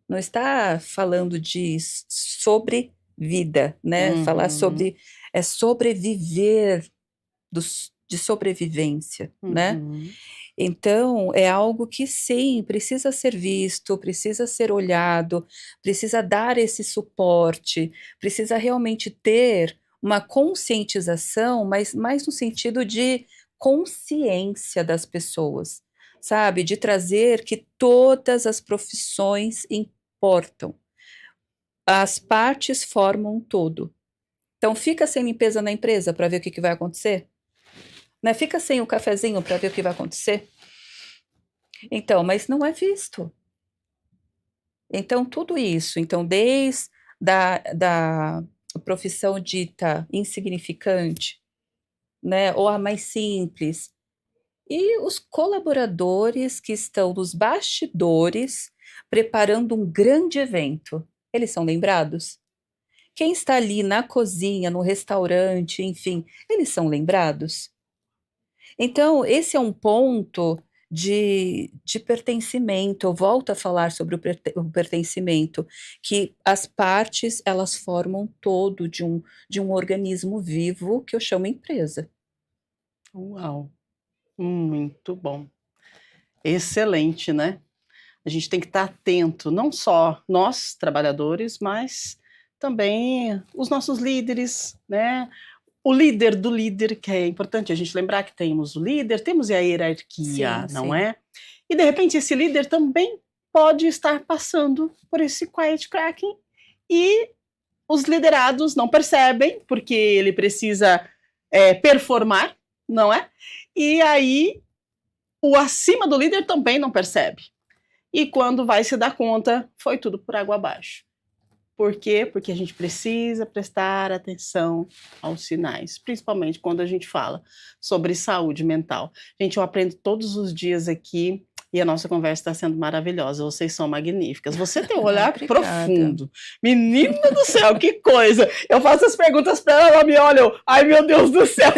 não está falando de sobre vida, né? Falar sobre sobreviver de sobrevivência, né? Então, é algo que sim, precisa ser visto, precisa ser olhado, precisa dar esse suporte, precisa realmente ter uma conscientização, mas mais no sentido de consciência das pessoas, sabe? De trazer que todas as profissões importam. As partes formam um todo. Então, fica sem limpeza na empresa para ver o que vai acontecer? Né? Fica sem o cafezinho para ver o que vai acontecer? Então, mas não é visto. Então, tudo isso. Então, desde da profissão dita insignificante, né? Ou a mais simples. E os colaboradores que estão nos bastidores preparando um grande evento, eles são lembrados? Quem está ali na cozinha, no restaurante, enfim, eles são lembrados? Então, esse é um ponto de pertencimento. Eu volto a falar sobre o pertencimento, que as partes, elas formam todo de um organismo vivo que eu chamo empresa. Uau! Muito bom. Excelente, né? A gente tem que estar atento, não só nós, trabalhadores, mas também os nossos líderes, né? O líder do líder, que é importante a gente lembrar que temos o líder, temos a hierarquia, Sim, não sim. é? E de repente esse líder também pode estar passando por esse quiet cracking e os liderados não percebem, porque ele precisa performar, não é? E aí o acima do líder também não percebe. E quando vai se dar conta, foi tudo por água abaixo. Por quê? Porque a gente precisa prestar atenção aos sinais, principalmente quando a gente fala sobre saúde mental. Gente, eu aprendo todos os dias aqui e a nossa conversa está sendo maravilhosa. Vocês são magníficas. Você tem um olhar Obrigada. profundo. Menina do céu, que coisa! Eu faço as perguntas para ela, ela me olha, ai meu Deus do céu!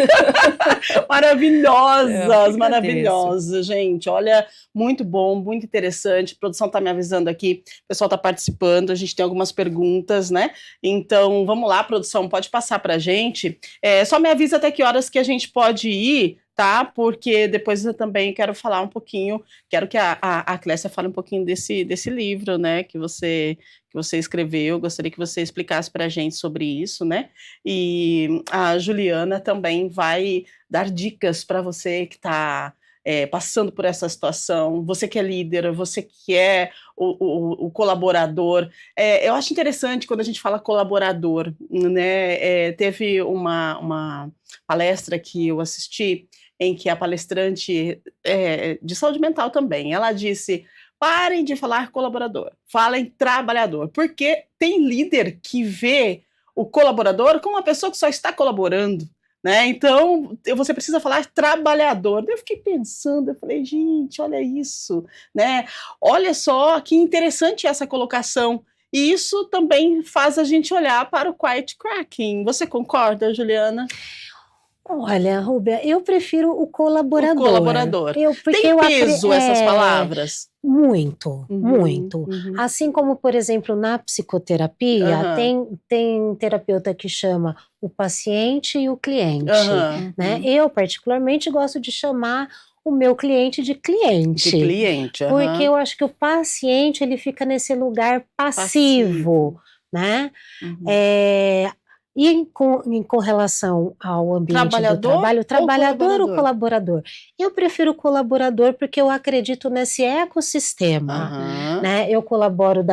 Maravilhosas, maravilhosas, gente. Olha, muito bom, muito interessante. A produção está me avisando aqui, o pessoal está participando, a gente tem algumas perguntas, né? Então, vamos lá, produção, pode passar para a gente. Só me avisa até que horas que a gente pode ir, tá? Porque depois eu também quero falar um pouquinho, quero que a Clécia fale um pouquinho desse livro, né? Que você escreveu, gostaria que você explicasse para a gente sobre isso, né? E a Juliana também vai dar dicas para você que está passando por essa situação, você que é líder, você que é o colaborador. Eu acho interessante quando a gente fala colaborador, né? Teve uma palestra que eu assisti, em que a palestrante de saúde mental também, ela disse: parem de falar colaborador, falem trabalhador, porque tem líder que vê o colaborador como uma pessoa que só está colaborando, né? Então, você precisa falar trabalhador. Eu fiquei pensando, eu falei, gente, olha isso, né? Olha só que interessante essa colocação. E isso também faz a gente olhar para o quiet cracking. Você concorda, Juliana? Olha, Rúbia, eu prefiro o colaborador. O colaborador. Tem peso essas palavras? Muito, muito. Assim como, por exemplo, na psicoterapia, tem terapeuta que chama o paciente e o cliente, né? Eu, particularmente, gosto de chamar o meu cliente de cliente. De cliente, Porque eu acho que o paciente, ele fica nesse lugar passivo, né? Uhum. E com relação ao ambiente do trabalho, trabalhador ou colaborador? Eu prefiro o colaborador porque eu acredito nesse ecossistema, né? Eu colaboro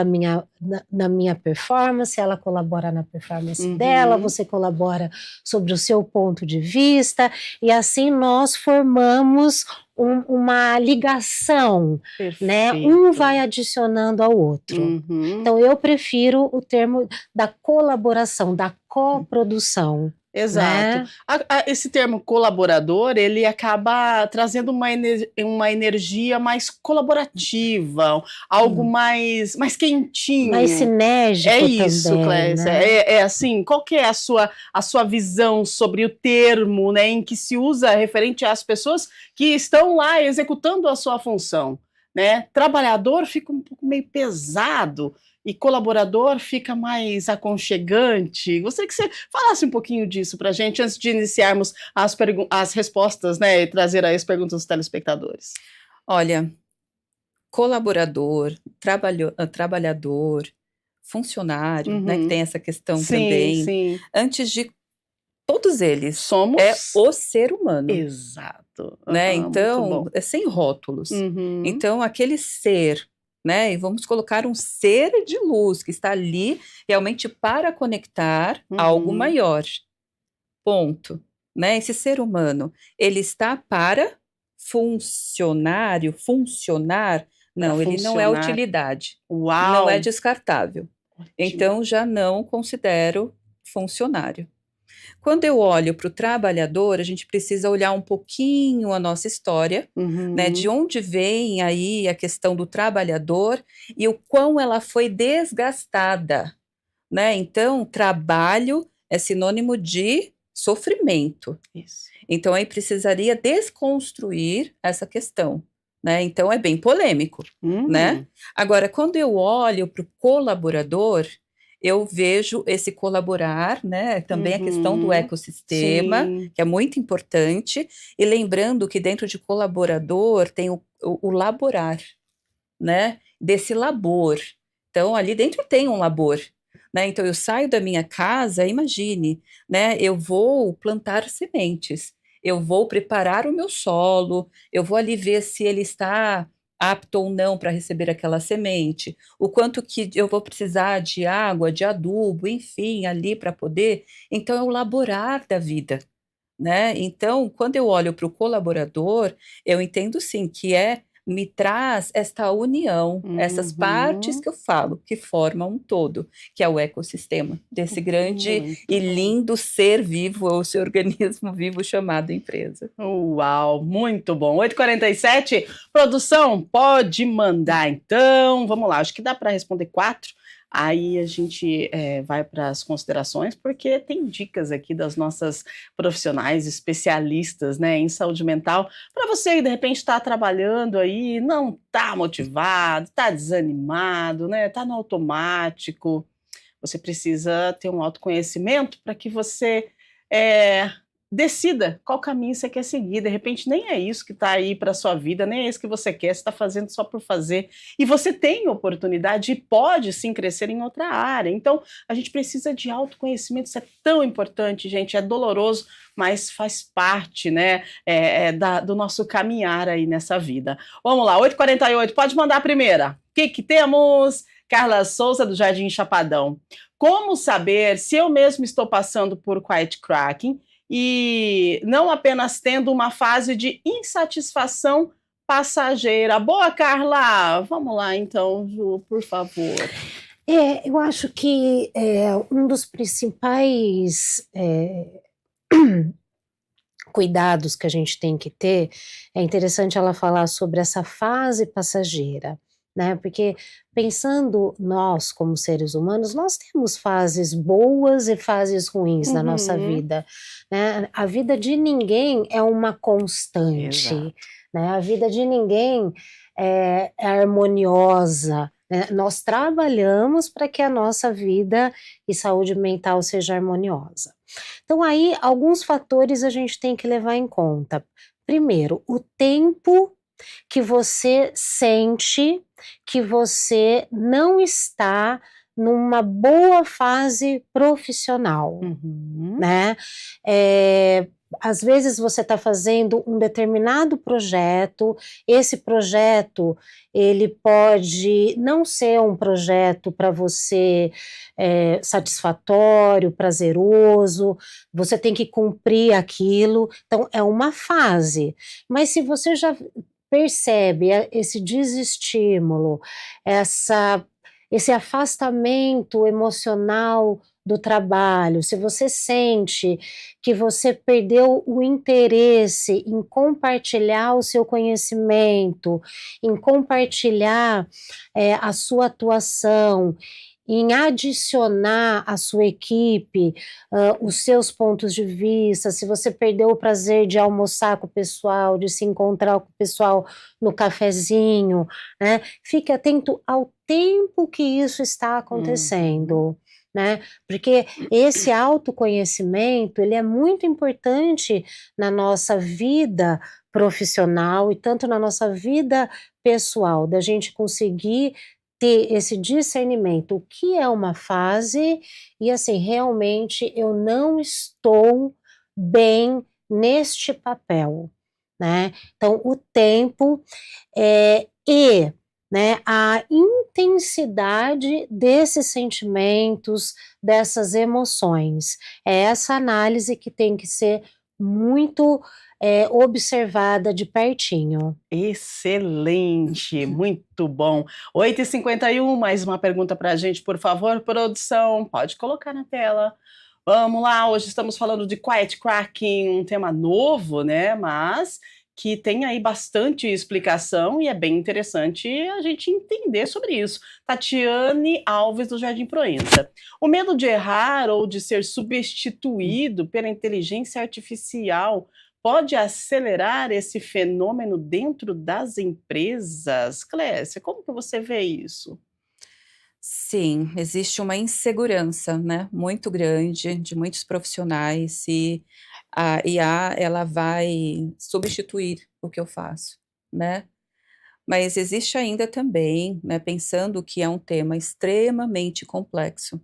na minha performance, ela colabora na performance dela, você colabora sobre o seu ponto de vista, e assim nós formamos uma ligação, né? Um vai adicionando ao outro. Então, eu prefiro o termo da colaboração, da coprodução. Exato. Né? Esse termo colaborador, ele acaba trazendo uma energia mais colaborativa, algo mais quentinho. Mais sinérgico também. É isso, também, Clésia. Né? É assim, qual que é a sua visão sobre o termo, né, em que se usa referente às pessoas que estão lá executando a sua função, né? Trabalhador fica um pouco meio pesado, e colaborador fica mais aconchegante. Gostaria que você falasse um pouquinho disso para a gente, antes de iniciarmos as respostas, né, e trazer aí as perguntas dos telespectadores. Olha, colaborador, trabalhador, funcionário, né, que tem essa questão também. Sim. Antes de todos eles, somos é o ser humano. Exato. Né? Então, é sem rótulos. Então, aquele ser, né? E vamos colocar um ser de luz que está ali realmente para conectar algo maior. Ponto. Né? Esse ser humano, ele está para funcionar? Não, ele não é utilidade. Uau. Não é descartável. Ótimo. Então, já não considero funcionário. Quando eu olho para o trabalhador, a gente precisa olhar um pouquinho a nossa história, né? De onde vem aí a questão do trabalhador e o quão ela foi desgastada, né? Então, trabalho é sinônimo de sofrimento. Isso. Então, aí precisaria desconstruir essa questão, né? Então, é bem polêmico, né? Agora, quando eu olho para o colaborador, eu vejo esse colaborar, né? Também a questão do ecossistema, que é muito importante. E lembrando que dentro de colaborador tem o laborar, né? Desse labor. Então, ali dentro tem um labor. Né? Então, eu saio da minha casa, imagine, né? Eu vou plantar sementes, eu vou preparar o meu solo, eu vou ali ver se ele está apto ou não para receber aquela semente, o quanto que eu vou precisar de água, de adubo, enfim, ali para poder. Então, é o laborar da vida, né? Então, quando eu olho para o colaborador, eu entendo sim que me traz esta união, essas partes que eu falo, que formam um todo, que é o ecossistema desse grande e lindo ser vivo, ou esse organismo vivo chamado empresa. Uau, muito bom. 8h47, produção, pode mandar então. Vamos lá, acho que dá para responder 4. Aí a gente vai para as considerações, porque tem dicas aqui das nossas profissionais especialistas, né, em saúde mental, para você que de repente está trabalhando aí, não está motivado, está desanimado, né, está no automático. Você precisa ter um autoconhecimento para que você decida qual caminho você quer seguir. De repente nem é isso que está aí para a sua vida, nem é isso que você quer, você está fazendo só por fazer. E você tem oportunidade e pode sim crescer em outra área. Então a gente precisa de autoconhecimento, isso é tão importante, gente, é doloroso, mas faz parte, né, do nosso caminhar aí nessa vida. Vamos lá, 8h48, pode mandar a primeira. O que temos? Carla Souza, do Jardim Chapadão. Como saber se eu mesmo estou passando por quiet cracking e não apenas tendo uma fase de insatisfação passageira? Boa, Carla! Vamos lá, então, Ju, por favor. Eu acho que um dos principais cuidados que a gente tem que ter, é interessante ela falar sobre essa fase passageira, né? Porque pensando nós como seres humanos, nós temos fases boas e fases ruins na nossa vida, né? A vida de ninguém é uma constante, né? A vida de ninguém é harmoniosa, né? Nós trabalhamos para que a nossa vida e saúde mental seja harmoniosa. Então, aí, alguns fatores a gente tem que levar em conta. Primeiro, o tempo que você sente que você não está numa boa fase profissional, né? Às vezes você está fazendo um determinado projeto, esse projeto ele pode não ser um projeto para você satisfatório, prazeroso, você tem que cumprir aquilo, então é uma fase. Mas se você já percebe esse desestímulo, esse afastamento emocional do trabalho, se você sente que você perdeu o interesse em compartilhar o seu conhecimento, em compartilhar a sua atuação, em adicionar à sua equipe os seus pontos de vista, se você perdeu o prazer de almoçar com o pessoal, de se encontrar com o pessoal no cafezinho, né? Fique atento ao tempo que isso está acontecendo, né? Porque esse autoconhecimento, ele é muito importante na nossa vida profissional e tanto na nossa vida pessoal, da gente conseguir ter esse discernimento, o que é uma fase, e assim, realmente eu não estou bem neste papel, né? Então, o tempo e né, a intensidade desses sentimentos, dessas emoções. É essa análise que tem que ser muito observada de pertinho. Excelente, muito bom. 8h51, mais uma pergunta para a gente, por favor, produção, pode colocar na tela. Vamos lá, hoje estamos falando de Quiet Cracking, um tema novo, né, mas que tem aí bastante explicação e é bem interessante a gente entender sobre isso. Tatiane Alves, do Jardim Proença. O medo de errar ou de ser substituído pela inteligência artificial pode acelerar esse fenômeno dentro das empresas? Clécia, como que você vê isso? Sim, existe uma insegurança, né, muito grande de muitos profissionais se a IA ela vai substituir o que eu faço, né. Mas existe ainda também, né, pensando que é um tema extremamente complexo,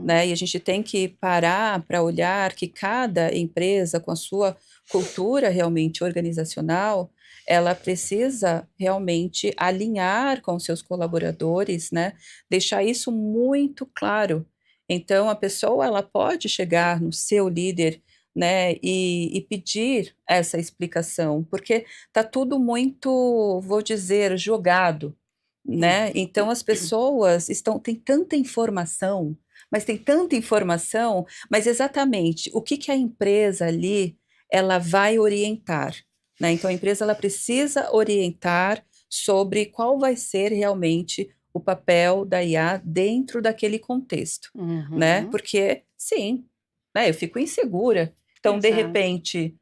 né, e a gente tem que parar para olhar que cada empresa com a sua cultura realmente organizacional, ela precisa realmente alinhar com seus colaboradores, né, deixar isso muito claro. Então a pessoa ela pode chegar no seu líder, né, e pedir essa explicação, porque tá tudo muito, vou dizer, jogado, né, então as pessoas têm tanta informação, mas tem tanta informação, mas exatamente o que que a empresa ali, ela vai orientar, né, então a empresa ela precisa orientar sobre qual vai ser realmente o papel da IA dentro daquele contexto, né, porque sim, né, eu fico insegura. Então, de repente,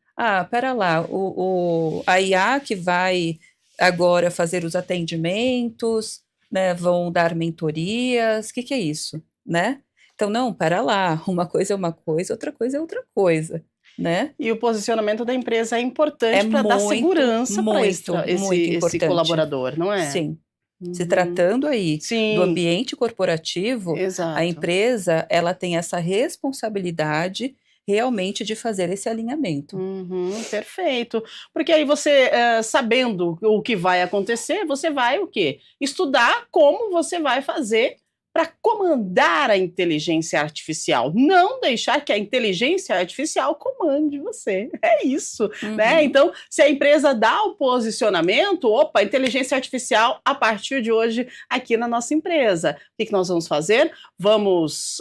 espera lá, a IA que vai agora fazer os atendimentos, né, vão dar mentorias, o que que é isso, né? Então, não, espera lá, uma coisa é uma coisa, outra coisa é outra coisa, né? E o posicionamento da empresa é importante para dar muito, segurança para muito esse importante. colaborador, não é? Sim. Se tratando aí do Sim, ambiente corporativo, a exato. empresa, ela tem essa responsabilidade realmente de fazer esse alinhamento. Perfeito. Porque aí você, sabendo o que vai acontecer, você vai o quê? Estudar como você vai fazer para comandar a inteligência artificial, não deixar que a inteligência artificial comande você. É isso, né? Então, se a empresa dá o posicionamento, opa, inteligência artificial a partir de hoje aqui na nossa empresa. O que que nós vamos fazer? Vamos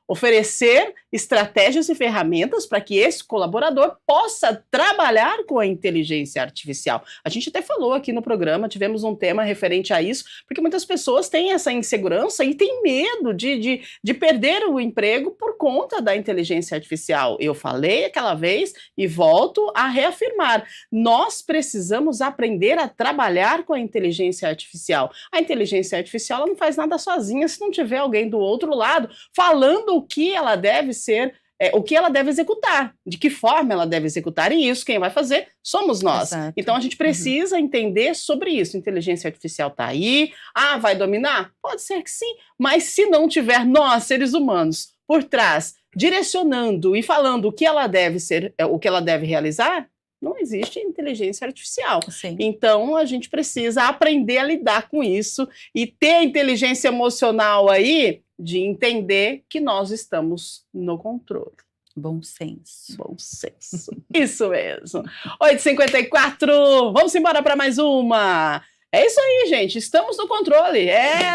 oferecer estratégias e ferramentas para que esse colaborador possa trabalhar com a inteligência artificial. A gente até falou aqui no programa, tivemos um tema referente a isso, porque muitas pessoas têm essa insegurança e têm medo de perder o emprego por conta da inteligência artificial. Eu falei aquela vez e volto a reafirmar. Nós precisamos aprender a trabalhar com a inteligência artificial. A inteligência artificial ela não faz nada sozinha se não tiver alguém do outro lado falando o que ela deve ser, o que ela deve executar, de que forma ela deve executar, e isso quem vai fazer somos nós. Exato. Então a gente precisa entender sobre isso. Inteligência artificial está aí, vai dominar? Pode ser que sim, mas se não tiver nós, seres humanos, por trás, direcionando e falando o que ela deve ser, o que ela deve realizar, não existe inteligência artificial. Sim. Então, a gente precisa aprender a lidar com isso e ter a inteligência emocional aí de entender que nós estamos no controle. Bom senso. Bom senso. Isso mesmo. 8h54, vamos embora para mais uma. É isso aí, gente. Estamos no controle.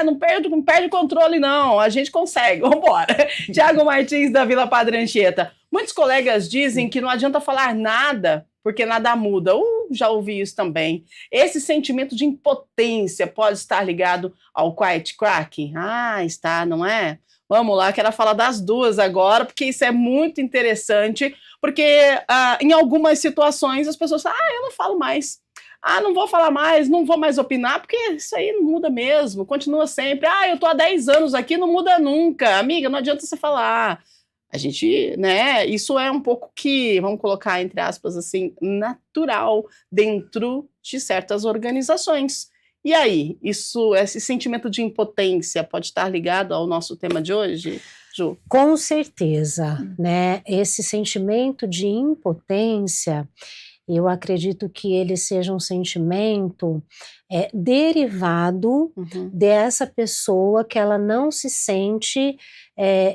Não perde o controle, não. A gente consegue. Vamos embora. Tiago Martins, da Vila Padre Anchieta. Muitos colegas dizem que não adianta falar nada, porque nada muda. Já ouvi isso também. Esse sentimento de impotência pode estar ligado ao quiet quitting? Está, não é? Vamos lá, quero falar das duas agora, porque isso é muito interessante, porque em algumas situações as pessoas falam, eu não falo mais. Não vou falar mais, não vou mais opinar, porque isso aí não muda mesmo, continua sempre. Eu tô há 10 anos aqui, não muda nunca. Amiga, não adianta você falar. A gente, né, isso é um pouco que, vamos colocar entre aspas assim, natural dentro de certas organizações. E aí, esse sentimento de impotência pode estar ligado ao nosso tema de hoje, Ju? Com certeza, né? Esse sentimento de impotência, eu acredito que ele seja um sentimento derivado dessa pessoa que ela não se sente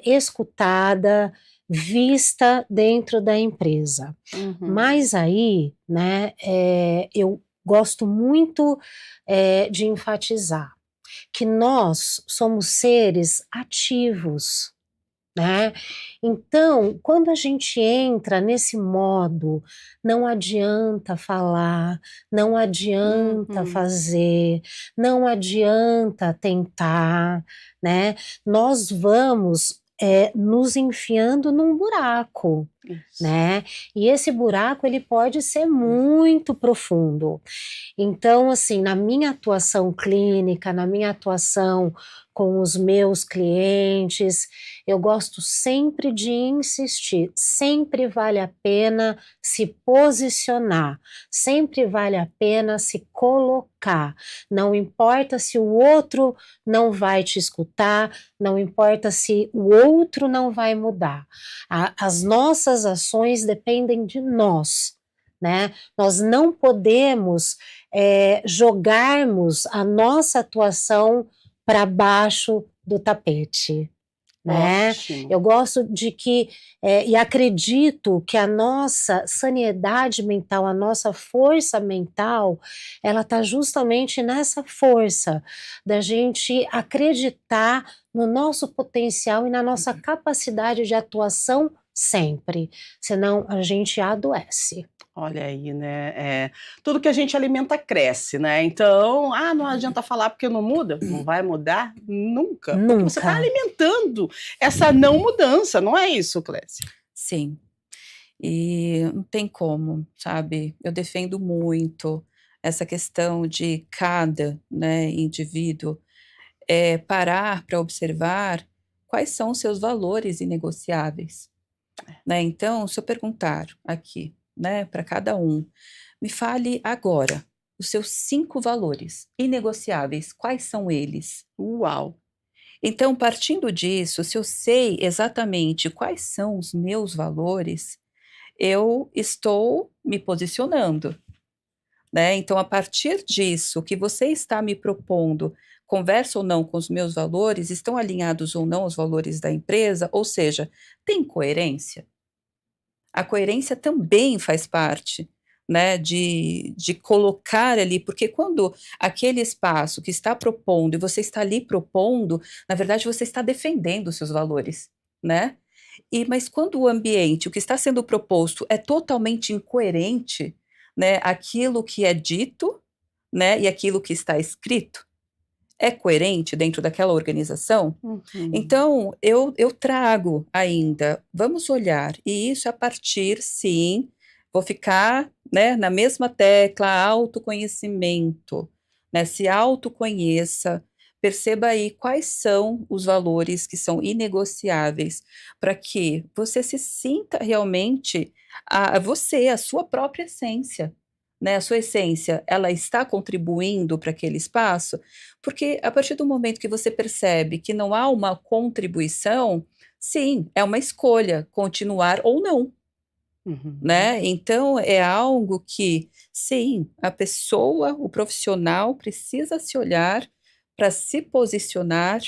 escutada, vista dentro da empresa. Mas aí, né, eu gosto muito de enfatizar que nós somos seres ativos, né? Então, quando a gente entra nesse modo, não adianta falar, não adianta fazer, não adianta tentar, né? Nós vamos nos enfiando num buraco, né? E esse buraco ele pode ser muito profundo. Então, assim, na minha atuação clínica, na minha atuação com os meus clientes, eu gosto sempre de insistir, sempre vale a pena se posicionar, sempre vale a pena se colocar, não importa se o outro não vai te escutar, não importa se o outro não vai mudar, as nossas ações dependem de nós, né? Nós não podemos jogarmos a nossa atuação para baixo do tapete, né? Eu gosto de que, e acredito que a nossa sanidade mental, a nossa força mental, ela está justamente nessa força da gente acreditar no nosso potencial e na nossa capacidade de atuação sempre, senão a gente adoece. Olha aí, né? Tudo que a gente alimenta cresce, né? Então, não adianta falar porque não muda. Não vai mudar nunca. Porque você está alimentando essa não mudança, não é isso, Clécia? Sim. E não tem como, sabe? Eu defendo muito essa questão de cada, né, indivíduo parar para observar quais são os seus valores inegociáveis. Né? Então, se eu perguntar aqui, né, para cada um, me fale agora os seus 5 valores inegociáveis, quais são eles? Uau! Então, partindo disso, se eu sei exatamente quais são os meus valores, eu estou me posicionando, né? Então, a partir disso, o que você está me propondo, conversa ou não com os meus valores, estão alinhados ou não aos valores da empresa, ou seja, tem coerência? A coerência também faz parte, né, de colocar ali, porque quando aquele espaço que está propondo e você está ali propondo, na verdade você está defendendo os seus valores. né? Mas quando o ambiente, o que está sendo proposto é totalmente incoerente, né, aquilo que é dito, né, e aquilo que está escrito, é coerente dentro daquela organização? Então, eu trago ainda, vamos olhar, e isso a partir, sim, vou ficar, né, na mesma tecla, autoconhecimento, né, se autoconheça, perceba aí quais são os valores que são inegociáveis, para que você se sinta realmente você, a sua própria essência, né, a sua essência, ela está contribuindo para aquele espaço? Porque a partir do momento que você percebe que não há uma contribuição, sim, é uma escolha continuar ou não, né? Então é algo que, sim, a pessoa, o profissional precisa se olhar para se posicionar,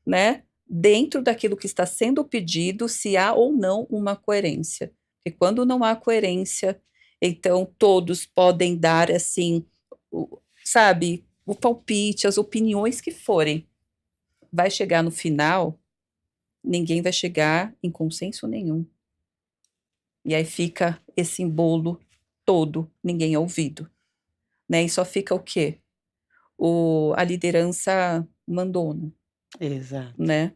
né, dentro daquilo que está sendo pedido, se há ou não uma coerência. Porque quando não há coerência, então todos podem dar assim, sabe, o palpite, as opiniões que forem. Vai chegar no final, ninguém vai chegar em consenso nenhum. E aí fica esse embolo todo, ninguém é ouvido, né? E só fica o quê? A liderança mandona, Exato. né?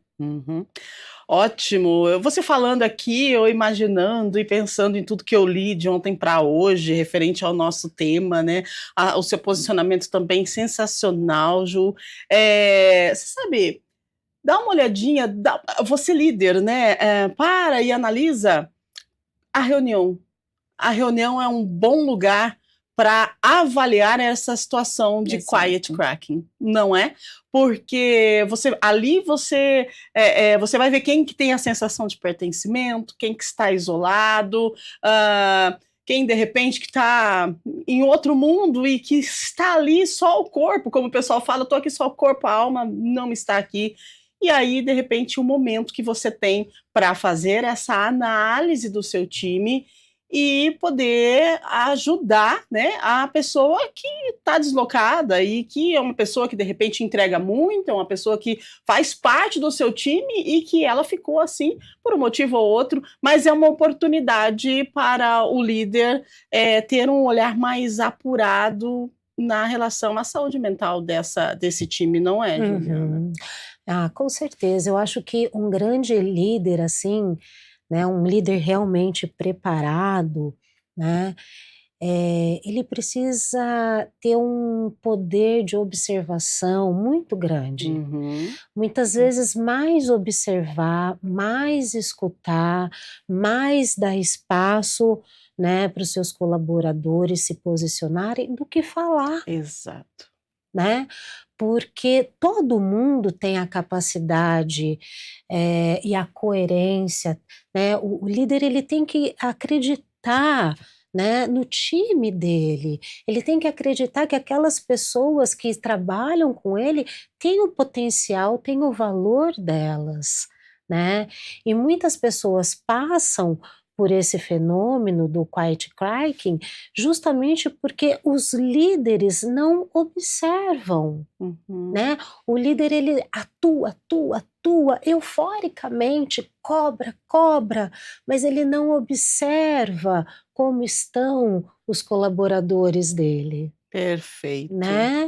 Ótimo. Você falando aqui, eu imaginando e pensando em tudo que eu li de ontem para hoje, referente ao nosso tema, né? O seu posicionamento também sensacional, Ju. Você sabe, dá uma olhadinha, você líder, né? Para e analisa a reunião. A reunião é um bom lugar para avaliar essa situação de quiet cracking, não é? Porque você vai ver quem que tem a sensação de pertencimento, quem que está isolado, quem de repente que está em outro mundo e que está ali só o corpo, como o pessoal fala, eu estou aqui só o corpo, a alma não está aqui. E aí, de repente, o momento que você tem para fazer essa análise do seu time e poder ajudar, né, a pessoa que está deslocada e que é uma pessoa que de repente entrega muito, é uma pessoa que faz parte do seu time e que ela ficou assim por um motivo ou outro, mas é uma oportunidade para o líder ter um olhar mais apurado na relação à saúde mental desse time, não é, Juliana? Com certeza. Eu acho que um grande líder, assim, né, um líder realmente preparado, né, ele precisa ter um poder de observação muito grande. Muitas vezes mais observar, mais escutar, mais dar espaço, né, para os seus colaboradores se posicionarem do que falar. Exato. Né? Porque todo mundo tem a capacidade e a coerência, né? O líder ele tem que acreditar, né, no time dele, ele tem que acreditar que aquelas pessoas que trabalham com ele têm o potencial, têm o valor delas, né? E muitas pessoas passam por esse fenômeno do quiet cracking, justamente porque os líderes não observam, né? O líder ele atua euforicamente, cobra, mas ele não observa como estão os colaboradores dele. Perfeito. Né?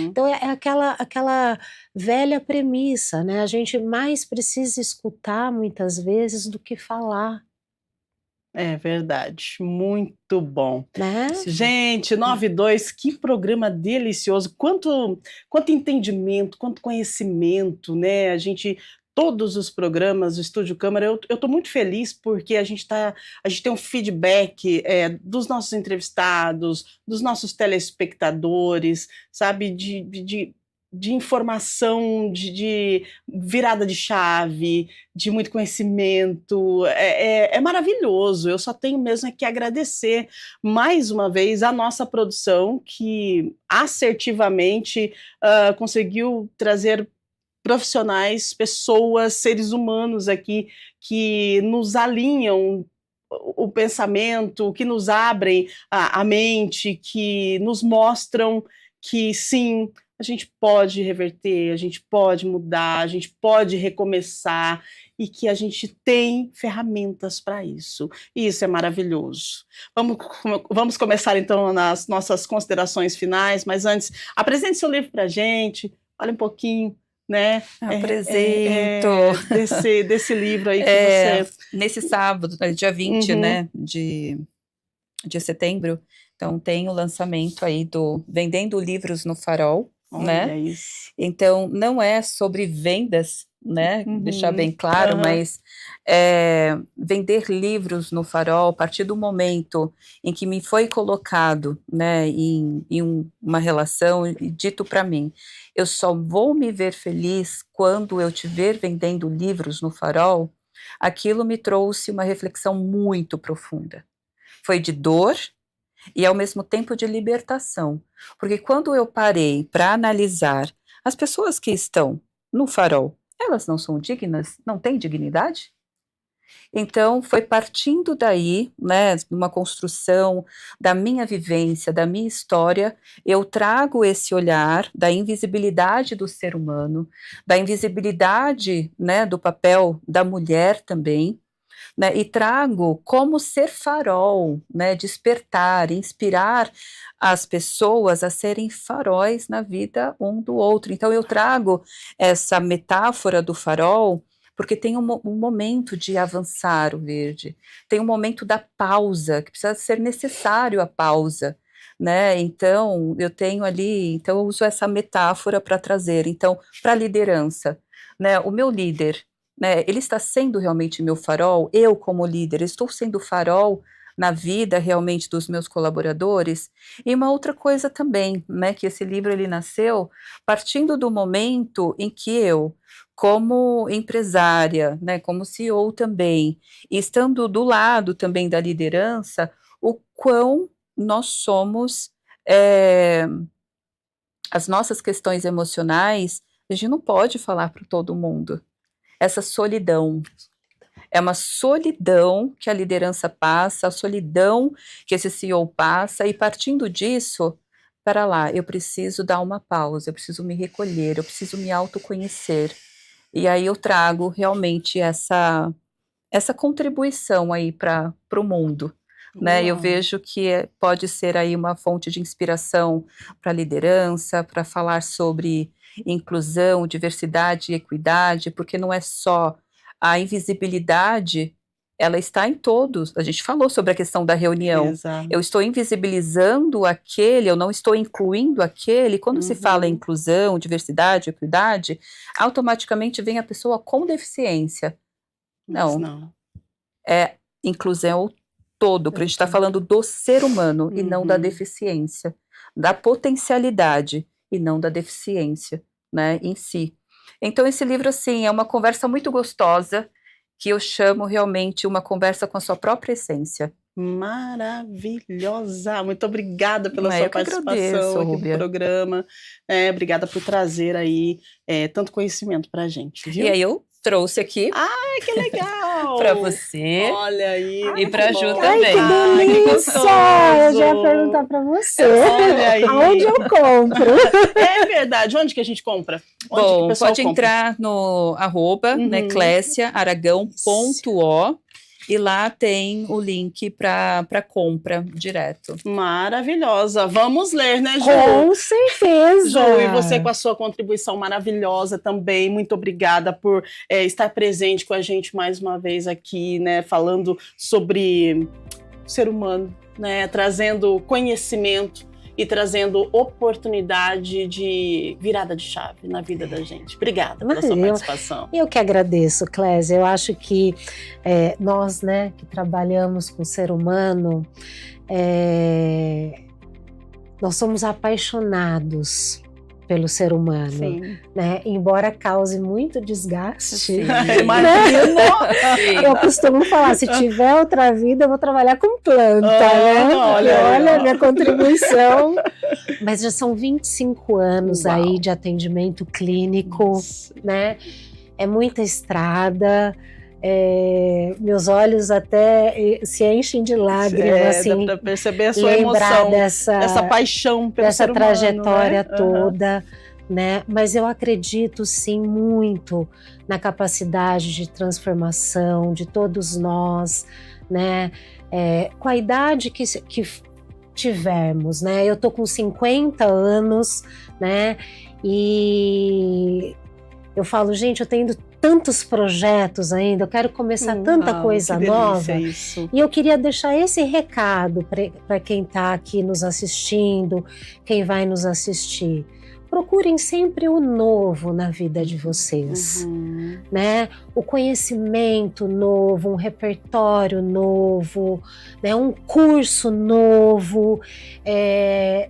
Então é aquela velha premissa, né? A gente mais precisa escutar muitas vezes do que falar. É verdade, muito bom. Né? Gente, 9:02, que programa delicioso, quanto entendimento, quanto conhecimento, né? Todos os programas do Estúdio Câmara, eu estou muito feliz porque a gente tem um feedback dos nossos entrevistados, dos nossos telespectadores, sabe, de informação, de virada de chave, de muito conhecimento, é maravilhoso. Eu só tenho mesmo que agradecer mais uma vez a nossa produção, que assertivamente conseguiu trazer profissionais, pessoas, seres humanos aqui que nos alinham o pensamento, que nos abrem a mente, que nos mostram que sim, a gente pode reverter, a gente pode mudar, a gente pode recomeçar e que a gente tem ferramentas para isso. E isso é maravilhoso. Vamos começar então nas nossas considerações finais, mas antes, apresente seu livro para a gente, fale um pouquinho, né? Apresento. Desse livro aí que você... Nesse sábado, dia 20, né, de setembro, então tem o lançamento aí do Vendendo Livros no Farol, né? Isso. Então, não é sobre vendas, né? Deixar bem claro, mas vender livros no Farol, a partir do momento em que me foi colocado, né, em uma relação e dito para mim, eu só vou me ver feliz quando eu te ver vendendo livros no Farol, aquilo me trouxe uma reflexão muito profunda. Foi de dor e ao mesmo tempo de libertação, porque quando eu parei para analisar as pessoas que estão no Farol, elas não são dignas, não têm dignidade? Então, foi partindo daí, né, uma construção da minha vivência, da minha história, eu trago esse olhar da invisibilidade do ser humano, da invisibilidade, né, do papel da mulher também, né, e trago como ser farol, né, despertar, inspirar as pessoas a serem faróis na vida um do outro. Então eu trago essa metáfora do farol, porque tem um momento de avançar o verde, tem um momento da pausa, que precisa ser necessário a pausa, né? Então eu tenho ali, então eu uso essa metáfora para trazer, então, para a liderança, né, o meu líder, né, ele está sendo realmente meu farol, eu como líder, estou sendo farol na vida realmente dos meus colaboradores. E uma outra coisa também, né, que esse livro ele nasceu partindo do momento em que eu, como empresária, né, como CEO também, e estando do lado também da liderança, o quão nós somos, as nossas questões emocionais, a gente não pode falar para todo mundo. Essa solidão, é uma solidão que a liderança passa, a solidão que esse CEO passa, e partindo disso, para lá, eu preciso dar uma pausa, eu preciso me recolher, eu preciso me autoconhecer, e aí eu trago realmente essa contribuição aí para o mundo, né? Eu vejo que pode ser aí uma fonte de inspiração para a liderança, para falar sobre inclusão, diversidade e equidade, porque não é só a invisibilidade, ela está em todos. A gente falou sobre a questão da reunião. Exato. Eu estou invisibilizando aquele, eu não estou incluindo aquele. Quando se fala em inclusão, diversidade, equidade, automaticamente vem a pessoa com deficiência. Não. É inclusão todo, porque a gente está falando do ser humano e não da deficiência, da potencialidade e não da deficiência, né, em si. Então esse livro, assim, é uma conversa muito gostosa, que eu chamo realmente uma conversa com a sua própria essência. Maravilhosa! Muito obrigada pela sua participação aqui no programa. Obrigada por trazer aí tanto conhecimento pra gente, viu? E aí eu trouxe aqui. Ai, que legal! Para você. Olha aí. E para a Ju também. Ai, que delícia! Eu já ia perguntar para você. Olha aí. Aonde eu compro? É verdade. Onde que a gente compra? Onde Bom, que o pessoal pode compra? Entrar no @ né, cléciaaragão.o, e lá tem o link para compra direto. Maravilhosa. Vamos ler, né, Ju? Com certeza. Ju, e você com a sua contribuição maravilhosa também. Muito obrigada por estar presente com a gente mais uma vez aqui, né, falando sobre o ser humano, né, trazendo conhecimento e trazendo oportunidade de virada de chave na vida da gente. Obrigada pela sua participação. Eu que agradeço, Clésia. Eu acho que nós, né, que trabalhamos com o ser humano, nós somos apaixonados pelo ser humano, Sim. Né? Embora cause muito desgaste. Imagino. Eu costumo falar, se tiver outra vida, eu vou trabalhar com planta, né? Olha a minha contribuição. Mas já são 25 anos aí de atendimento clínico, né? É muita estrada. Meus olhos até se enchem de lágrimas, assim, dá pra perceber a sua emoção, dessa paixão pelo dessa ser humano, trajetória né? toda, né? Mas eu acredito sim muito na capacidade de transformação de todos nós, né? Com a idade que tivermos, né? Eu tô com 50 anos, né? E eu falo, gente, eu tenho tantos projetos ainda, eu quero começar tanta coisa nova. Isso. E eu queria deixar esse recado para quem está aqui nos assistindo, quem vai nos assistir. Procurem sempre o novo na vida de vocês, né? O conhecimento novo, um repertório novo, né? Um curso novo.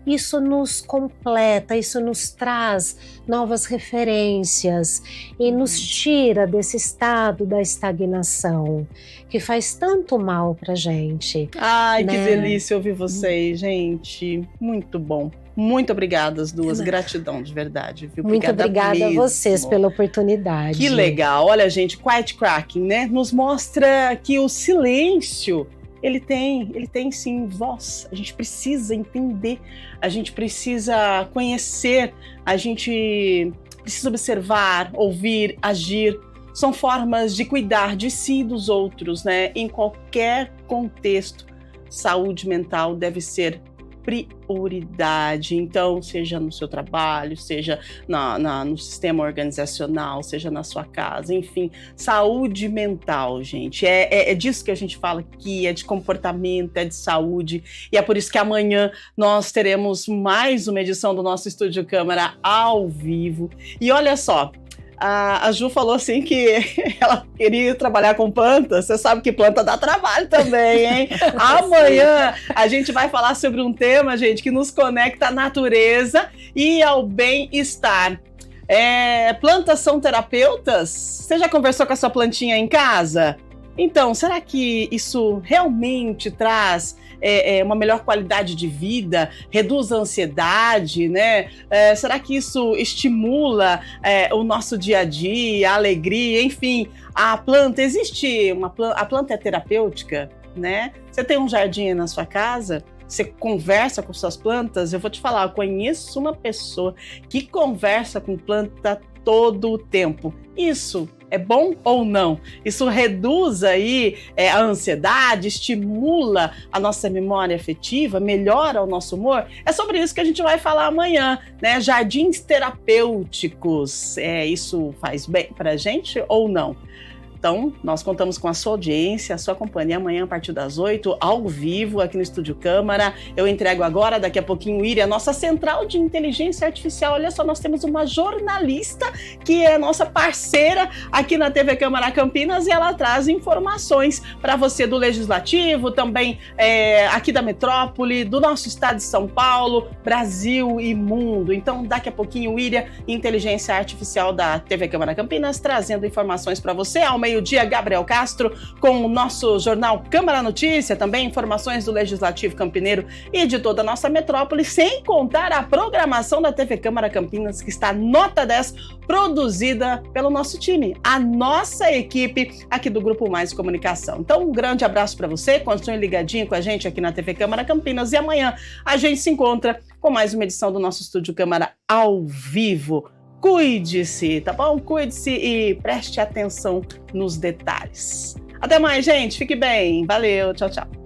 Isso nos completa, isso nos traz novas referências e nos tira desse estado da estagnação, que faz tanto mal pra gente. Ai, né? Que delícia ouvir vocês, gente. Muito bom. Muito obrigada as duas, gratidão de verdade, viu? Muito obrigada mesmo. A vocês pela oportunidade. Que legal, olha gente, Quiet Cracking, né? Nos mostra que o silêncio, ele tem sim voz, a gente precisa entender, a gente precisa conhecer, a gente precisa observar, ouvir, agir, são formas de cuidar de si e dos outros, né? Em qualquer contexto, saúde mental deve ser prioridade, então seja no seu trabalho, seja no sistema organizacional, seja na sua casa, enfim, saúde mental, gente, é disso que a gente fala aqui, é de comportamento, é de saúde, e é por isso que amanhã nós teremos mais uma edição do nosso Estúdio Câmara ao vivo, e olha só, a Ju falou assim que ela queria trabalhar com plantas. Você sabe que planta dá trabalho também, hein? Amanhã a gente vai falar sobre um tema, gente, que nos conecta à natureza e ao bem-estar. Plantas são terapeutas? Você já conversou com a sua plantinha em casa? Então, será que isso realmente traz uma melhor qualidade de vida, reduz a ansiedade, né? Será que isso estimula o nosso dia a dia, a alegria, enfim? A planta, a planta é terapêutica, né? Você tem um jardim aí na sua casa? Você conversa com suas plantas? Eu vou te falar, eu conheço uma pessoa que conversa com planta todo o tempo. Isso é bom ou não? Isso reduz aí a ansiedade, estimula a nossa memória afetiva, melhora o nosso humor? É sobre isso que a gente vai falar amanhã, né? Jardins terapêuticos, isso faz bem pra gente ou não? Então, nós contamos com a sua audiência, a sua companhia amanhã a partir das 8, ao vivo, aqui no Estúdio Câmara. Eu entrego agora, daqui a pouquinho, o a nossa central de inteligência artificial. Olha só, nós temos uma jornalista que é nossa parceira aqui na TV Câmara Campinas e ela traz informações para você do Legislativo, também aqui da metrópole, do nosso estado de São Paulo, Brasil e mundo. Então, daqui a pouquinho, o inteligência artificial da TV Câmara Campinas, trazendo informações para você. Ao meio-dia, Gabriel Castro, com o nosso jornal Câmara Notícia, também informações do Legislativo Campineiro e de toda a nossa metrópole, sem contar a programação da TV Câmara Campinas, que está nota 10, produzida pelo nosso time, a nossa equipe aqui do Grupo Mais Comunicação. Então, um grande abraço para você, continue ligadinho com a gente aqui na TV Câmara Campinas e amanhã a gente se encontra com mais uma edição do nosso Estúdio Câmara ao vivo. Cuide-se, tá bom? Cuide-se e preste atenção nos detalhes. Até mais, gente. Fique bem. Valeu. Tchau, tchau.